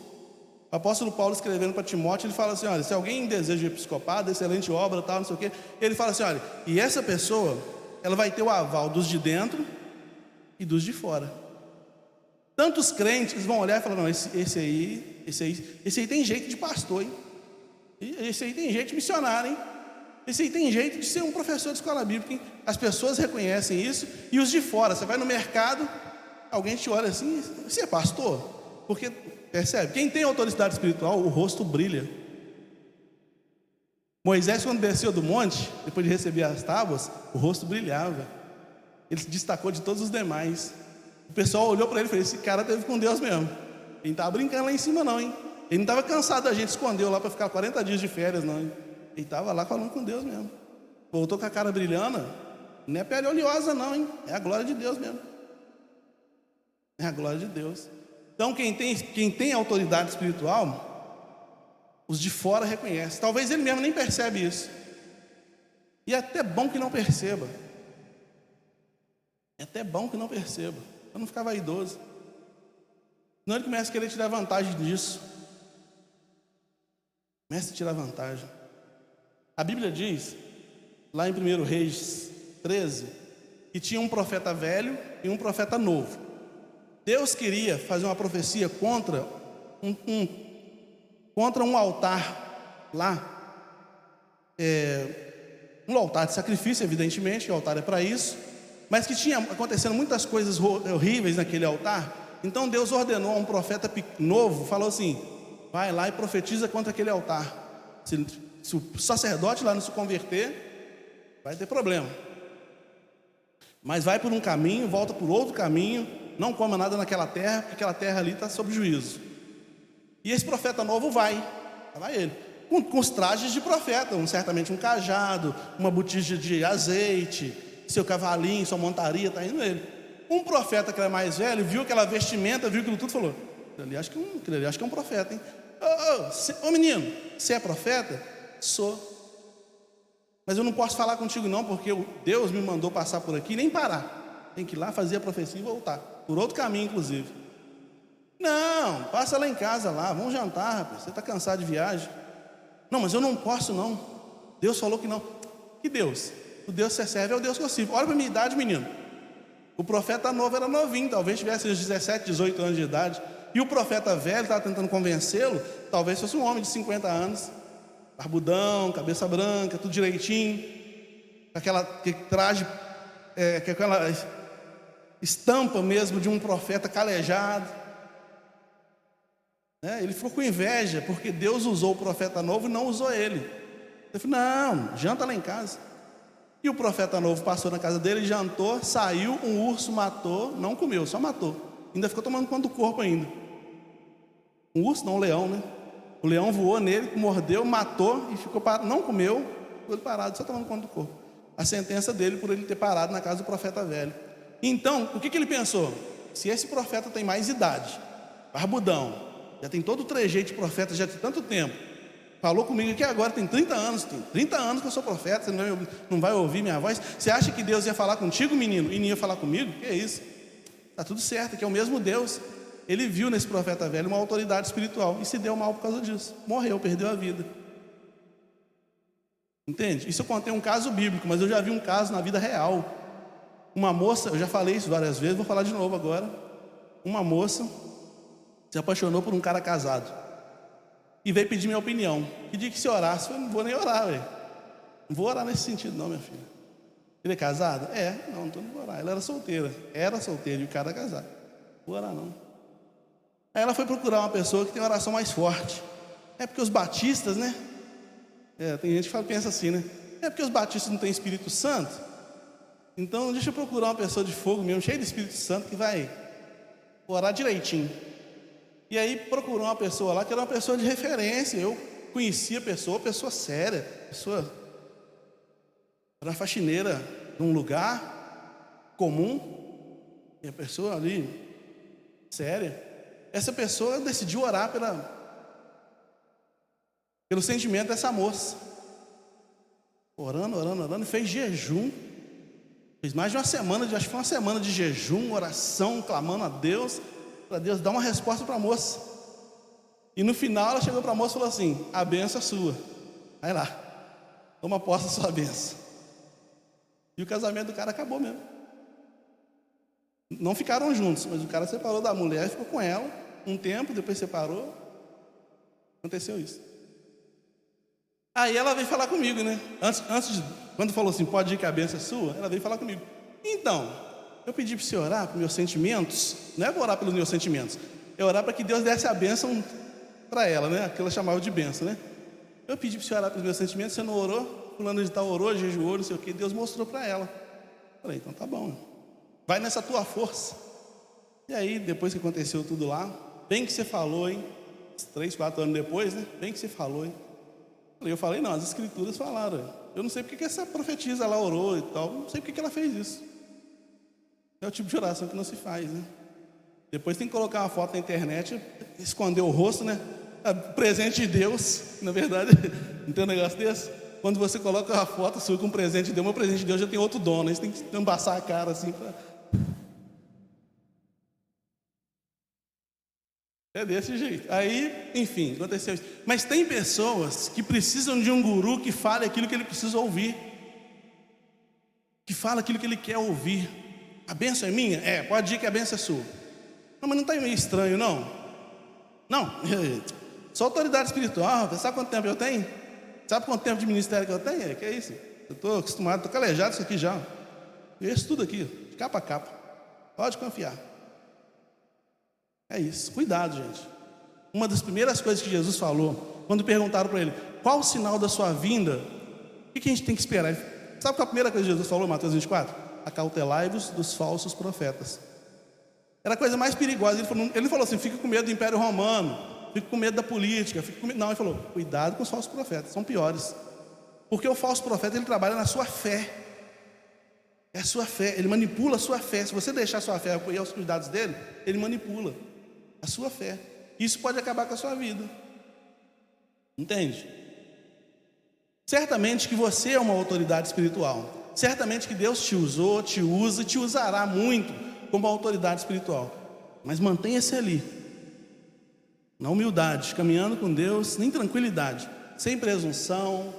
O apóstolo Paulo, escrevendo para Timóteo, ele fala assim: olha, se alguém deseja episcopado, excelente obra, tal, não sei o quê, ele fala assim: olha, e essa pessoa, ela vai ter o aval dos de dentro e dos de fora. Tantos crentes vão olhar e falar: não, esse aí tem jeito de pastor, hein? Esse aí tem jeito de missionário, hein? Esse aí tem jeito de ser um professor de escola bíblica, hein? As pessoas reconhecem isso. E os de fora, você vai no mercado, alguém te olha assim: você é pastor? Porque, percebe, quem tem autoridade espiritual, o rosto brilha. Moisés, quando desceu do monte, depois de receber as tábuas, o rosto brilhava. Ele se destacou de todos os demais. O pessoal olhou para ele e falou: esse cara teve com Deus mesmo. Ele não estava brincando lá em cima não, hein? Ele não estava cansado, a gente escondeu lá para ficar 40 dias de férias não, hein? Ele estava lá falando com Deus mesmo. Voltou com a cara brilhando. Não é pele oleosa não, hein? É a glória de Deus mesmo. É a glória de Deus. Então quem tem autoridade espiritual, os de fora reconhecem. Talvez ele mesmo nem percebe isso. E é até bom que não perceba. É até bom que não perceba, para não ficar vaidoso. Senão ele começa a querer tirar vantagem disso. Começa a tirar vantagem. A Bíblia diz, lá em 1 Reis 13, que tinha um profeta velho e um profeta novo. Deus queria fazer uma profecia contra um altar lá, um altar de sacrifício, evidentemente, o altar é para isso, mas que tinha acontecendo muitas coisas horríveis naquele altar. Então Deus ordenou a um profeta novo, falou assim: vai lá e profetiza contra aquele altar. Se o sacerdote lá não se converter, vai ter problema. Mas vai por um caminho, volta por outro caminho, não coma nada naquela terra, porque aquela terra ali está sob juízo. E esse profeta novo vai ele, com os trajes de profeta, certamente um cajado, uma botija de azeite, seu cavalinho, sua montaria, está indo ele. Um profeta que era mais velho, viu aquela vestimenta, viu aquilo tudo e falou: aquilo ali acho que é um profeta, hein? Ô menino, você é profeta? Sou. Mas eu não posso falar contigo não, porque Deus me mandou passar por aqui e nem parar. Tem que ir lá fazer a profecia e voltar, por outro caminho inclusive. Não, passa lá em casa lá, vamos jantar, rapaz, você está cansado de viagem. Não, mas eu não posso não, Deus falou que não. Que Deus? O Deus que você serve é o Deus que eu sirvo. Olha para a minha idade, menino. O profeta novo era novinho, talvez tivesse uns 17, 18 anos de idade. E o profeta velho estava tentando convencê-lo, talvez fosse um homem de 50 anos, barbudão, cabeça branca, tudo direitinho, aquele traje, aquela estampa mesmo de um profeta calejado. Ele ficou com inveja, porque Deus usou o profeta novo e não usou ele. Ele falou: não, janta lá em casa. E o profeta novo passou na casa dele, jantou, saiu, um urso matou, não comeu, só matou. Ainda ficou tomando conta do corpo ainda. Um urso, não, um leão, né? O leão voou nele, mordeu, matou e ficou parado, não comeu, ficou parado, só tomando conta do corpo. A sentença dele por ele ter parado na casa do profeta velho. Então, o que ele pensou? Se esse profeta tem mais idade, barbudão, já tem todo o trejeito de profeta, já tem tanto tempo, falou comigo aqui agora, tem 30 anos que eu sou profeta, você não vai ouvir minha voz. Você acha que Deus ia falar contigo, menino, e não ia falar comigo? Que é isso? Está tudo certo, que é o mesmo Deus. Ele viu nesse profeta velho uma autoridade espiritual e se deu mal por causa disso. Morreu, perdeu a vida. Entende? Isso eu contei um caso bíblico, mas eu já vi um caso na vida real. Uma moça, eu já falei isso várias vezes, vou falar de novo agora. Uma moça se apaixonou por um cara casado e veio pedir minha opinião. Pedi que se orasse, eu falei, não vou nem orar, velho. Não vou orar nesse sentido não, minha filha. Ele é casado? Não estou não vou orar. Ela era solteira e o cara era casado. Não vou orar não. Aí ela foi procurar uma pessoa que tem uma oração mais forte. É porque os batistas, né? Tem gente que pensa assim, né? É porque os batistas não têm Espírito Santo. Então deixa eu procurar uma pessoa de fogo mesmo, cheia de Espírito Santo, que vai orar direitinho. E aí procurou uma pessoa lá que era uma pessoa de referência. Eu conhecia a pessoa séria, pessoa era faxineira num lugar comum, e a pessoa ali séria. Essa pessoa decidiu orar pelo sentimento dessa moça. Orando, e fez jejum. Fez mais de uma semana, acho que foi uma semana de jejum, oração, clamando a Deus, para Deus dar uma resposta para a moça. E no final ela chegou para a moça e falou assim: a benção é sua. Vai lá, toma posse da sua benção. E o casamento do cara acabou mesmo. Não ficaram juntos, mas o cara separou da mulher e ficou com ela um tempo, depois separou. Aconteceu isso. Aí ela veio falar comigo, né? Quando falou assim, pode ir que a benção é sua, ela veio falar comigo. Então, eu pedi para você orar pelos meus sentimentos. Não é para orar pelos meus sentimentos, é orar para que Deus desse a bênção para ela, né? Aquilo ela chamava de bênção, né? Eu pedi para você orar pelos meus sentimentos, você não orou, fulano de tal orou, jejuou, não sei o que, Deus mostrou para ela. Falei, então tá bom, vai nessa tua força. E aí, depois que aconteceu tudo lá, bem que você falou, hein? 3, 4 anos depois, né? Bem que você falou, hein? Eu falei, não, as escrituras falaram. Eu não sei porque que essa profetisa lá orou e tal. Não sei porque que ela fez isso. É o tipo de oração que não se faz, né? Depois tem que colocar uma foto na internet, esconder o rosto, né? Presente de Deus. Na verdade, não tem um negócio desse? Quando você coloca uma foto sua com um presente de Deus, meu presente de Deus já tem outro dono. Aí você tem que embaçar a cara assim pra... É desse jeito. Aí, enfim, aconteceu isso. Mas tem pessoas que precisam de um guru que fale aquilo que ele precisa ouvir. Que fala aquilo que ele quer ouvir. A bênção é minha? Pode ir que a bênção é sua. Não, mas não está meio estranho, não? Não, sou autoridade espiritual. Sabe quanto tempo eu tenho? Sabe quanto tempo de ministério que eu tenho? Que é isso? Eu estou acostumado, estou calejado isso aqui já. Eu estudo aqui, de capa a capa. Pode confiar. É isso, cuidado, gente. Uma das primeiras coisas que Jesus falou, quando perguntaram para ele, qual o sinal da sua vinda? O que a gente tem que esperar? Sabe qual a primeira coisa que Jesus falou em Mateus 24? Acautelai-vos dos falsos profetas. Era a coisa mais perigosa. Ele falou assim, fica com medo do Império Romano, fica com medo da política, fica com medo... Não, ele falou, cuidado com os falsos profetas, são piores. Porque o falso profeta, ele trabalha na sua fé. É a sua fé, ele manipula a sua fé. Se você deixar a sua fé apoiar os cuidados dele, ele manipula a sua fé. Isso pode acabar com a sua vida. Entende? Certamente que você é uma autoridade espiritual. Certamente que Deus te usou, te usa e te usará muito como autoridade espiritual. Mas mantenha-se ali, na humildade, caminhando com Deus, em tranquilidade, sem presunção,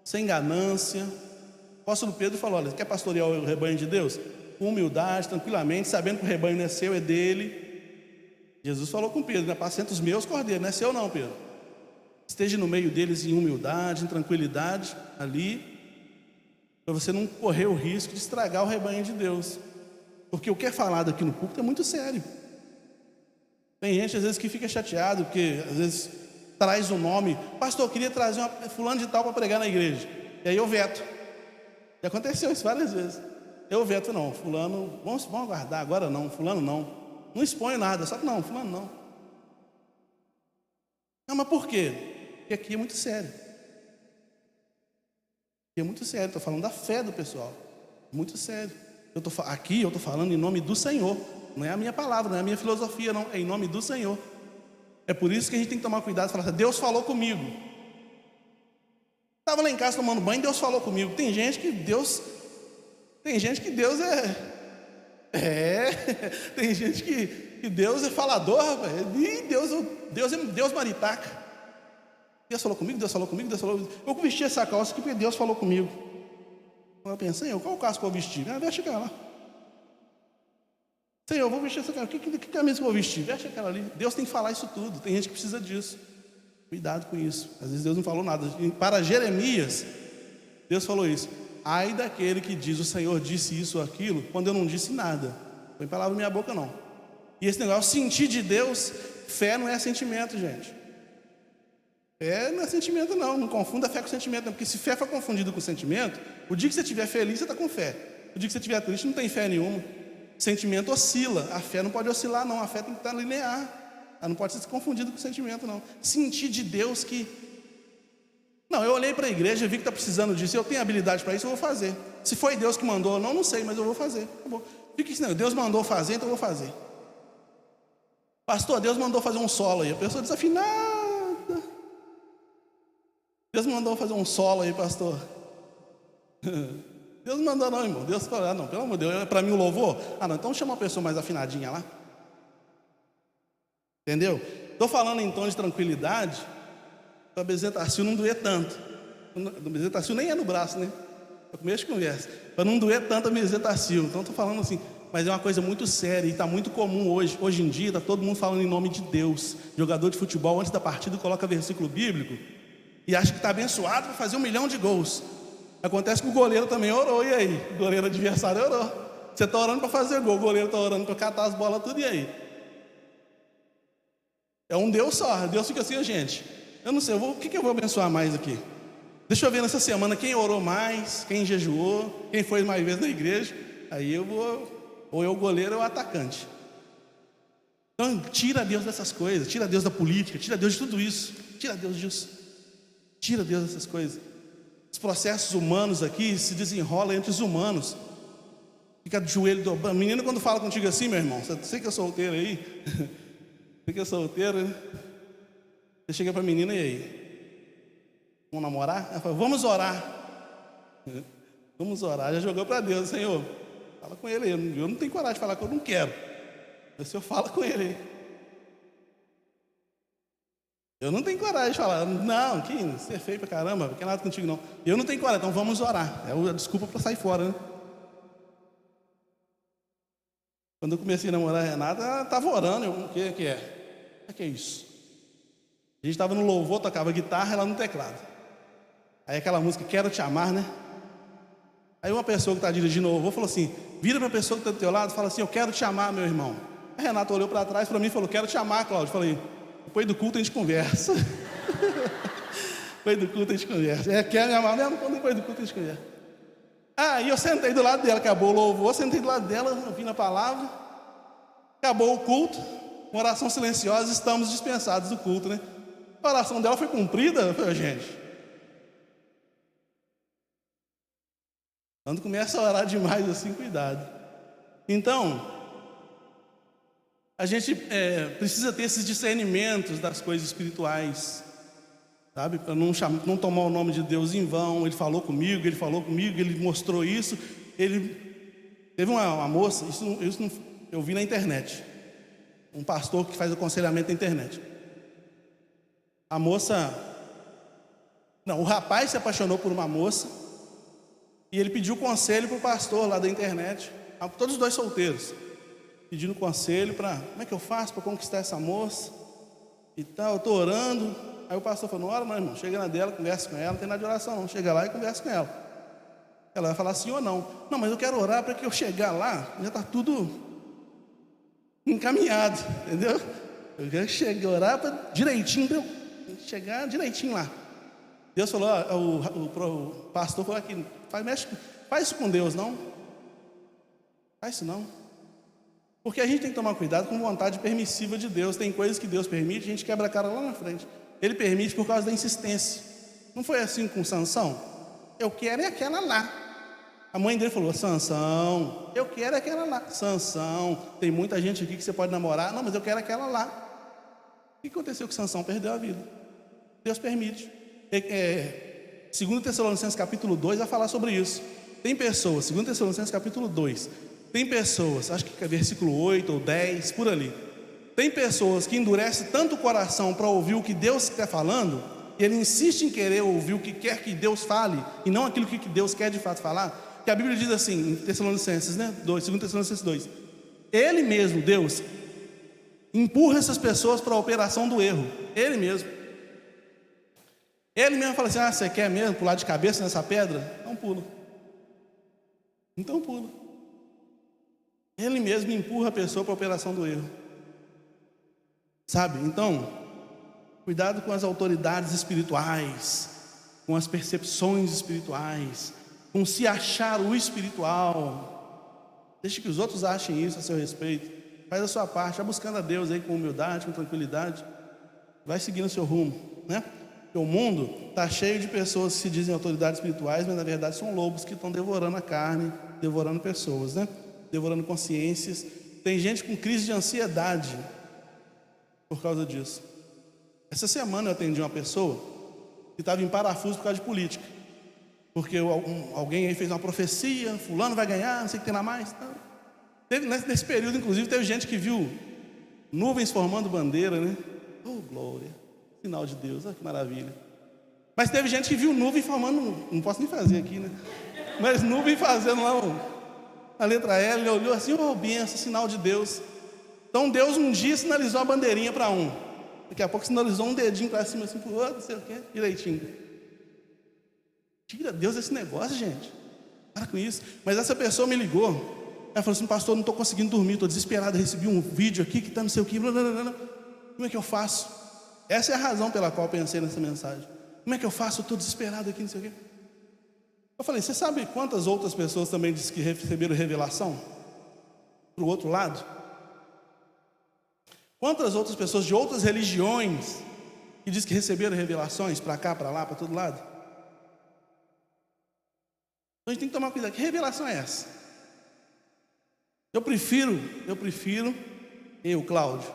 sem ganância. O apóstolo Pedro falou, olha, quer pastorear o rebanho de Deus? Com humildade, tranquilamente, sabendo que o rebanho não é seu, é dele. Jesus falou com Pedro, apacenta os meus cordeiros, não é seu não, Pedro. Esteja no meio deles em humildade, em tranquilidade, ali, para você não correr o risco de estragar o rebanho de Deus. Porque o que é falado aqui no púlpito é muito sério. Tem gente às vezes que fica chateado, porque às vezes traz o nome, pastor, eu queria trazer fulano de tal para pregar na igreja. E aí eu veto. Já aconteceu isso várias vezes. Eu veto, não, fulano, vamos aguardar, agora não, fulano não. Não exponho nada, só que não, fulano não. Não, mas por quê? Porque aqui é muito sério. Aqui é muito sério, estou falando da fé do pessoal. Muito sério. Aqui eu estou falando em nome do Senhor. Não é a minha palavra, não é a minha filosofia, não. É em nome do Senhor. É por isso que a gente tem que tomar cuidado e falar assim, Deus falou comigo. Estava lá em casa tomando banho, Deus falou comigo. Tem gente que Deus tem gente que Deus é falador, rapaz. E Deus é Deus maritaca. Deus falou comigo, Deus falou comigo, Deus falou comigo. Eu vesti essa calça aqui porque Deus falou comigo. Eu pensei, qual calça que eu vou vestir? Veste aquela lá. Senhor, eu vou vestir essa calça. Que camisa que eu vou vestir? Veste aquela ali. Deus tem que falar isso tudo. Tem gente que precisa disso. Cuidado com isso. Às vezes Deus não falou nada. Para Jeremias, Deus falou isso. Ai daquele que diz, o Senhor disse isso ou aquilo, quando eu não disse nada. Não põe palavra na minha boca, não. E esse negócio, sentir de Deus, fé não é sentimento, gente. Fé não é sentimento, não. Não confunda fé com sentimento, não. Porque se fé for confundida com sentimento, o dia que você estiver feliz, você está com fé. O dia que você estiver triste, não tem fé nenhuma. Sentimento oscila. A fé não pode oscilar, não. A fé tem que estar linear. Ela não pode ser confundida com sentimento, não. Sentir de Deus que... Não, eu olhei para a igreja e vi que está precisando disso. Eu tenho habilidade para isso, eu vou fazer. Se foi Deus que mandou, não sei, mas eu vou fazer. Fica isso, não. Deus mandou fazer, então eu vou fazer. Pastor, Deus mandou fazer um solo aí. A pessoa desafinada. Deus mandou fazer um solo aí, pastor. Deus não mandou não, irmão. Deus falou, não, pelo amor de Deus, para mim o louvor. Não, então chama uma pessoa mais afinadinha lá. Entendeu? Estou falando em tom de tranquilidade, para a bezetacil não doer tanto. A bezetacil nem é no braço, né? É começo de conversa. Para não doer tanto a bezetacil. Então estou falando assim, mas é uma coisa muito séria e está muito comum hoje. Hoje em dia está todo mundo falando em nome de Deus. Jogador de futebol, antes da partida, coloca versículo bíblico e acha que está abençoado para fazer 1 milhão de gols. Acontece que o goleiro também orou, e aí? O goleiro adversário orou. Você está orando para fazer gol, o goleiro está orando para catar as bolas tudo, e aí? É um Deus só. Deus fica assim, gente, eu não sei, o que eu vou abençoar mais aqui? Deixa eu ver nessa semana quem orou mais, quem jejuou, quem foi mais vezes na igreja. Aí eu vou, ou é o goleiro ou é o atacante. Então tira Deus dessas coisas, tira Deus da política, tira Deus de tudo isso, tira Deus disso, tira Deus dessas coisas. Os processos humanos aqui se desenrolam entre os humanos. Fica de joelho dobrando. Menino, quando fala contigo assim, meu irmão, você que é solteiro aí, você que é solteiro, né? Você chega para a menina, e aí? Vamos namorar? Ela fala, vamos orar. Vamos orar. Já jogou para Deus, Senhor, fala com ele aí. Eu não tenho coragem de falar que eu não quero. Mas o Senhor fala com ele aí. Eu não tenho coragem de falar, não, que você é feio pra caramba, não quer nada contigo não. Eu não tenho coragem, então vamos orar. É a desculpa para sair fora, né? Quando eu comecei a namorar a Renata, ela estava orando. O que é? O que é isso? A gente estava no louvor, tocava guitarra, ela no teclado. Aí aquela música, Quero Te Amar, né? Aí uma pessoa que está dirigindo o louvor falou assim, vira para a pessoa que está do teu lado e fala assim, eu quero te amar, meu irmão. A Renata olhou para trás para mim e falou, quero te amar, Cláudio. Eu falei, depois do culto a gente conversa. Depois do culto a gente conversa. Quer me amar mesmo? Então depois do culto a gente conversa. E eu sentei do lado dela, acabou o louvor, sentei do lado dela, ouvindo a palavra. Acabou o culto, uma oração silenciosa, estamos dispensados do culto, né? A oração dela foi cumprida, gente. Quando começa a orar demais assim, cuidado. Então, a gente precisa ter esses discernimentos das coisas espirituais, sabe? Para não tomar o nome de Deus em vão. Ele falou comigo, ele mostrou isso. Teve uma moça, isso eu vi na internet, um pastor que faz aconselhamento na internet. O rapaz se apaixonou por uma moça e ele pediu conselho para o pastor lá da internet, todos os dois solteiros, pedindo conselho para, como é que eu faço para conquistar essa moça e tal, eu estou orando. Aí o pastor falou, não ora não, irmão, chega na dela, conversa com ela, não tem nada de oração não, chega lá e conversa com ela. Ela vai falar sim ou não. Não, mas eu quero orar para que eu chegar lá, já está tudo encaminhado, entendeu? Eu quero chegar, orar direitinho, para eu chegar direitinho lá. Deus falou, o pastor falou aqui, faz isso com Deus, não? Faz isso não. Porque a gente tem que tomar cuidado com vontade permissiva de Deus. Tem coisas que Deus permite, a gente quebra a cara lá na frente. Ele permite por causa da insistência. Não foi assim com Sansão? Eu quero é aquela lá. A mãe dele falou, Sansão, eu quero é aquela lá. Sansão, tem muita gente aqui que você pode namorar. Não, mas eu quero aquela lá. O que aconteceu com Sansão? Perdeu a vida. Deus permite. 2 Tessalonicenses capítulo 2 vai falar sobre isso. Tem pessoas, 2 Tessalonicenses capítulo 2, tem pessoas, acho que é versículo 8 ou 10, por ali. Tem pessoas que endurecem tanto o coração para ouvir o que Deus está falando, e ele insiste em querer ouvir o que quer que Deus fale, e não aquilo que Deus quer de fato falar, que a Bíblia diz assim, em Tessalonicenses, né? 2 Tessalonicenses 2, Ele mesmo, Deus, empurra essas pessoas para a operação do erro, Ele mesmo. Ele mesmo fala assim, você quer mesmo pular de cabeça nessa pedra? Então pula. Então pula. Ele mesmo empurra a pessoa para a operação do erro. Sabe? Então, cuidado com as autoridades espirituais, com as percepções espirituais, com se achar o espiritual. Deixe que os outros achem isso a seu respeito. Faz a sua parte, vai buscando a Deus aí com humildade, com tranquilidade. Vai seguindo o seu rumo, né? Porque o mundo está cheio de pessoas que se dizem autoridades espirituais, mas na verdade são lobos que estão devorando a carne, devorando pessoas, né? Devorando consciências. Tem gente com crise de ansiedade por causa disso. Essa semana eu atendi uma pessoa que estava em parafuso por causa de política. Porque alguém aí fez uma profecia, fulano vai ganhar, não sei o que tem lá mais. Nesse período, inclusive, teve gente que viu nuvens formando bandeira, né? Oh, glória! Sinal de Deus, olha que maravilha. Mas teve gente que viu nuvem formando, não posso nem fazer aqui, né? Mas nuvem fazendo lá a letra L, ele olhou assim, oh, benção, sinal de Deus. Então Deus um dia sinalizou a bandeirinha para um, daqui a pouco sinalizou um dedinho para cima assim para o outro, não sei o quê, direitinho. Tira Deus desse negócio, gente. Para com isso. Mas essa pessoa me ligou, ela falou assim, pastor, não estou conseguindo dormir, estou desesperado, recebi um vídeo aqui que está não sei o quê, blá, blá, blá, blá. Como é que eu faço? Essa é a razão pela qual eu pensei nessa mensagem. Como é que eu faço? Eu estou desesperado aqui, não sei o quê. Eu falei, você sabe quantas outras pessoas também dizem que receberam revelação? Para o outro lado? Quantas outras pessoas de outras religiões que dizem que receberam revelações para cá, para lá, para todo lado? Então a gente tem que tomar cuidado. Que revelação é essa? Eu prefiro, Cláudio,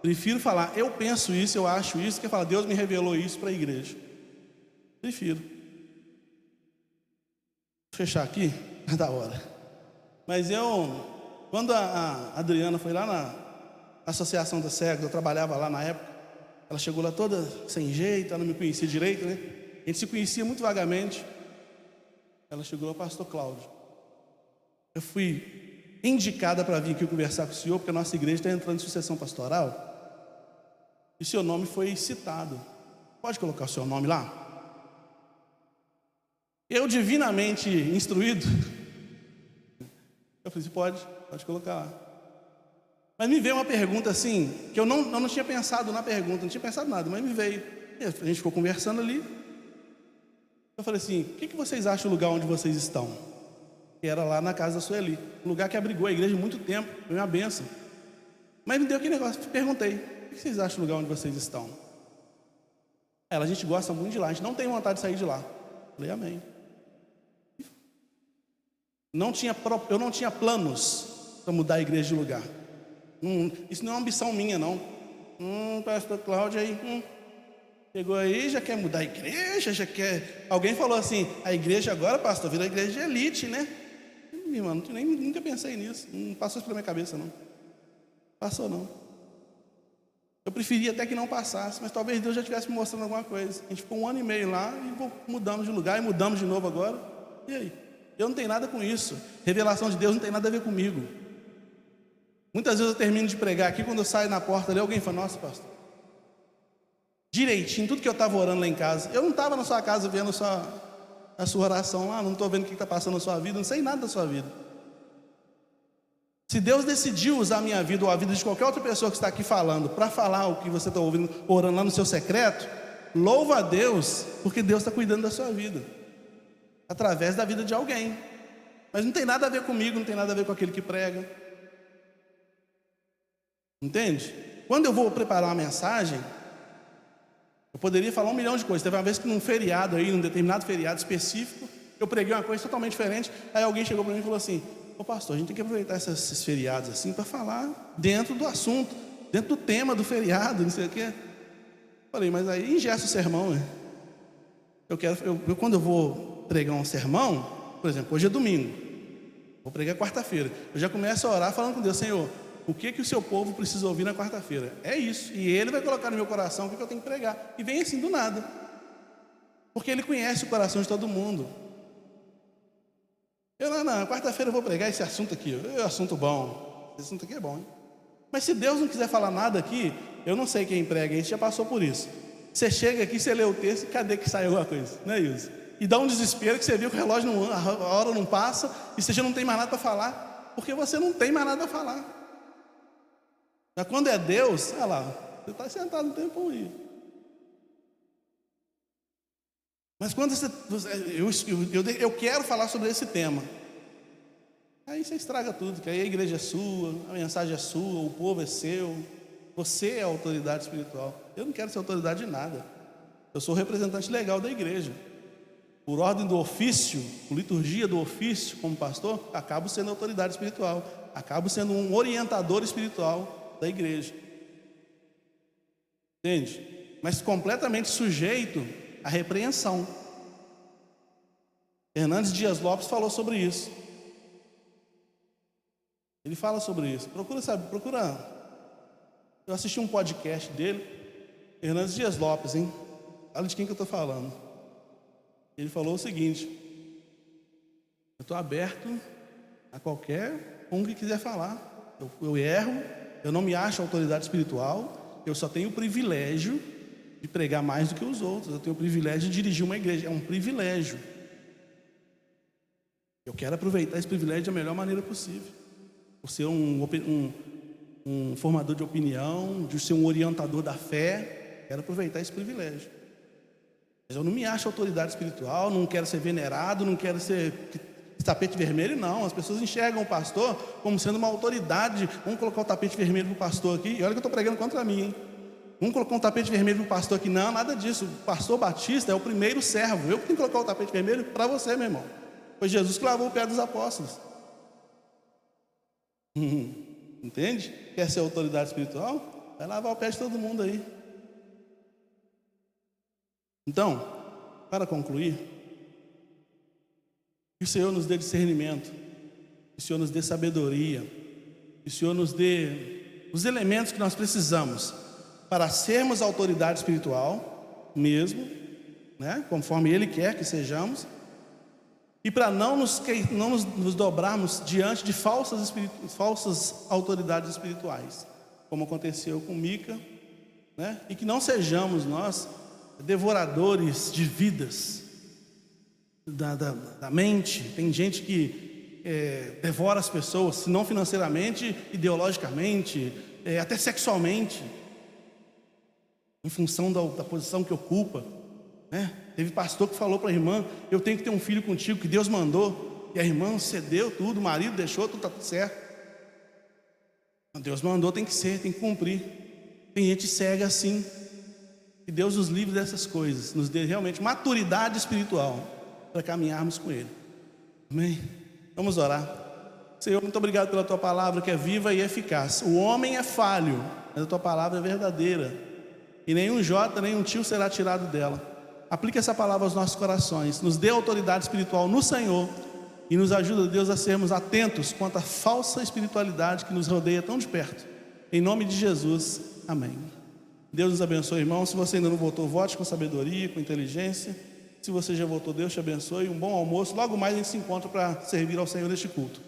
prefiro falar, eu penso isso, eu acho isso, que falar, Deus me revelou isso para a igreja. Prefiro. Vou fechar aqui, é da hora. Mas quando a Adriana foi lá na Associação dos Cegos, eu trabalhava lá na época, ela chegou lá toda sem jeito, ela não me conhecia direito, né? A gente se conhecia muito vagamente. Ela chegou lá, pastor Cláudio, eu fui indicada para vir aqui conversar com o senhor, porque a nossa igreja está entrando em sucessão pastoral, e seu nome foi citado. Pode colocar o seu nome lá? Eu, divinamente instruído, eu falei assim, pode colocar lá. Mas me veio uma pergunta assim, que eu não tinha pensado na pergunta, não tinha pensado nada, mas me veio. A gente ficou conversando ali. Eu falei assim, o que vocês acham do lugar onde vocês estão? Que era lá na casa da Sueli, um lugar que abrigou a igreja há muito tempo, foi uma bênção. Mas me deu aquele negócio, perguntei, o que vocês acham do lugar onde vocês estão? Ela, a gente gosta muito de lá, a gente não tem vontade de sair de lá. Eu falei, amém. Eu não tinha planos para mudar a igreja de lugar. Isso não é uma ambição minha, não. Pastor Cláudio aí, chegou aí, já quer mudar a igreja, já quer... Alguém falou assim, a igreja agora, pastor, vira a igreja de elite, né? Minha irmã, nunca pensei nisso, não passou isso pela minha cabeça, não. Passou, não. Eu preferia até que não passasse, mas talvez Deus já estivesse me mostrando alguma coisa. A gente ficou 1 ano e meio lá, e mudamos de lugar, e mudamos de novo agora. E aí? Eu não tenho nada com isso. Revelação de Deus não tem nada a ver comigo. Muitas vezes eu termino de pregar aqui, quando eu saio na porta ali, alguém fala, nossa, pastor, direitinho, tudo que eu estava orando lá em casa. Eu não estava na sua casa vendo a sua oração lá, não estou vendo o que está passando na sua vida, não sei nada da sua vida. Se Deus decidiu usar a minha vida ou a vida de qualquer outra pessoa que está aqui falando, para falar o que você está ouvindo, orando lá no seu secreto, louva a Deus, porque Deus está cuidando da sua vida, através da vida de alguém. Mas não tem nada a ver comigo, não tem nada a ver com aquele que prega. Entende? Quando eu vou preparar uma mensagem, eu poderia falar 1 milhão de coisas. Teve uma vez que num feriado aí, num determinado feriado específico, eu preguei uma coisa totalmente diferente. Aí alguém chegou para mim e falou assim, ô pastor, a gente tem que aproveitar esses feriados assim para falar dentro do assunto, dentro do tema do feriado, não sei o quê. Falei, mas aí ingesta o sermão, né? Quando eu vou pregar um sermão, por exemplo, hoje é domingo, vou pregar quarta-feira, eu já começo a orar falando com Deus, Senhor, o que o seu povo precisa ouvir na quarta-feira? É isso, e Ele vai colocar no meu coração o que eu tenho que pregar, e vem assim do nada. Porque Ele conhece o coração de todo mundo. Não, quarta-feira eu vou pregar esse assunto aqui. É um assunto bom. Esse assunto aqui é bom, hein? Mas se Deus não quiser falar nada aqui, eu não sei quem prega, a gente já passou por isso. Você chega aqui, você lê o texto, cadê que sai alguma coisa? Não é isso? E dá um desespero que você viu que o relógio, a hora não passa, e você já não tem mais nada para falar, porque você não tem mais nada para falar. Mas quando é Deus, olha lá, você está sentado no tempo aí. Mas quando eu quero falar sobre esse tema, aí você estraga tudo, que aí a igreja é sua, a mensagem é sua, o povo é seu, você é a autoridade espiritual. Eu não quero ser autoridade de nada. Eu sou o representante legal da igreja. Por ordem do ofício, por liturgia do ofício, como pastor, acabo sendo autoridade espiritual, acabo sendo um orientador espiritual da igreja. Entende? Mas completamente sujeito à repreensão. Hernandes Dias Lopes falou sobre isso. Ele fala sobre isso. Procura. Eu assisti um podcast dele, Hernandes Dias Lopes, hein? Olha de quem que eu estou falando. Ele falou o seguinte: eu estou aberto a qualquer um que quiser falar. Eu erro, eu não me acho autoridade espiritual, eu só tenho o privilégio de pregar mais do que os outros. Eu tenho o privilégio de dirigir uma igreja, é um privilégio. Eu quero aproveitar esse privilégio da melhor maneira possível. Por ser um formador de opinião, de ser um orientador da fé, quero aproveitar esse privilégio. Mas eu não me acho autoridade espiritual, não quero ser venerado, não quero ser tapete vermelho, não. As pessoas enxergam o pastor como sendo uma autoridade. Vamos colocar o tapete vermelho para o pastor aqui, e olha que eu estou pregando contra mim, hein? Vamos colocar um tapete vermelho para o pastor aqui. Não, nada disso. O pastor Batista é o primeiro servo. Eu que tenho que colocar o tapete vermelho para você, meu irmão. Foi Jesus que lavou o pé dos apóstolos. Entende? Quer ser autoridade espiritual? Vai lavar o pé de todo mundo aí. Então, para concluir, que o Senhor nos dê discernimento, que o Senhor nos dê sabedoria, que o Senhor nos dê os elementos que nós precisamos para sermos autoridade espiritual mesmo, né? Conforme Ele quer que sejamos, e para não nos dobrarmos diante de falsas autoridades espirituais, como aconteceu com Mica, né? E que não sejamos nós devoradores de vidas da mente. Tem gente que devora as pessoas, se não financeiramente, ideologicamente, até sexualmente, em função da posição que ocupa, né? Teve pastor que falou para a irmã: eu tenho que ter um filho contigo, que Deus mandou. E a irmã cedeu tudo, o marido deixou, tudo está tudo certo. Deus mandou, tem que ser, tem que cumprir. Tem gente cega assim. Que Deus nos livre dessas coisas, nos dê realmente maturidade espiritual para caminharmos com Ele. Amém? Vamos orar. Senhor, muito obrigado pela Tua palavra, que é viva e eficaz. O homem é falho, mas a Tua palavra é verdadeira, e nenhum jota, nenhum tio será tirado dela. Aplique essa palavra aos nossos corações, nos dê autoridade espiritual no Senhor, e nos ajuda, Deus, a sermos atentos quanto à falsa espiritualidade que nos rodeia tão de perto. Em nome de Jesus, amém. Deus nos abençoe, irmão. Se você ainda não votou, vote com sabedoria, com inteligência. Se você já votou, Deus te abençoe. Um bom almoço. Logo mais a gente se encontra para servir ao Senhor neste culto.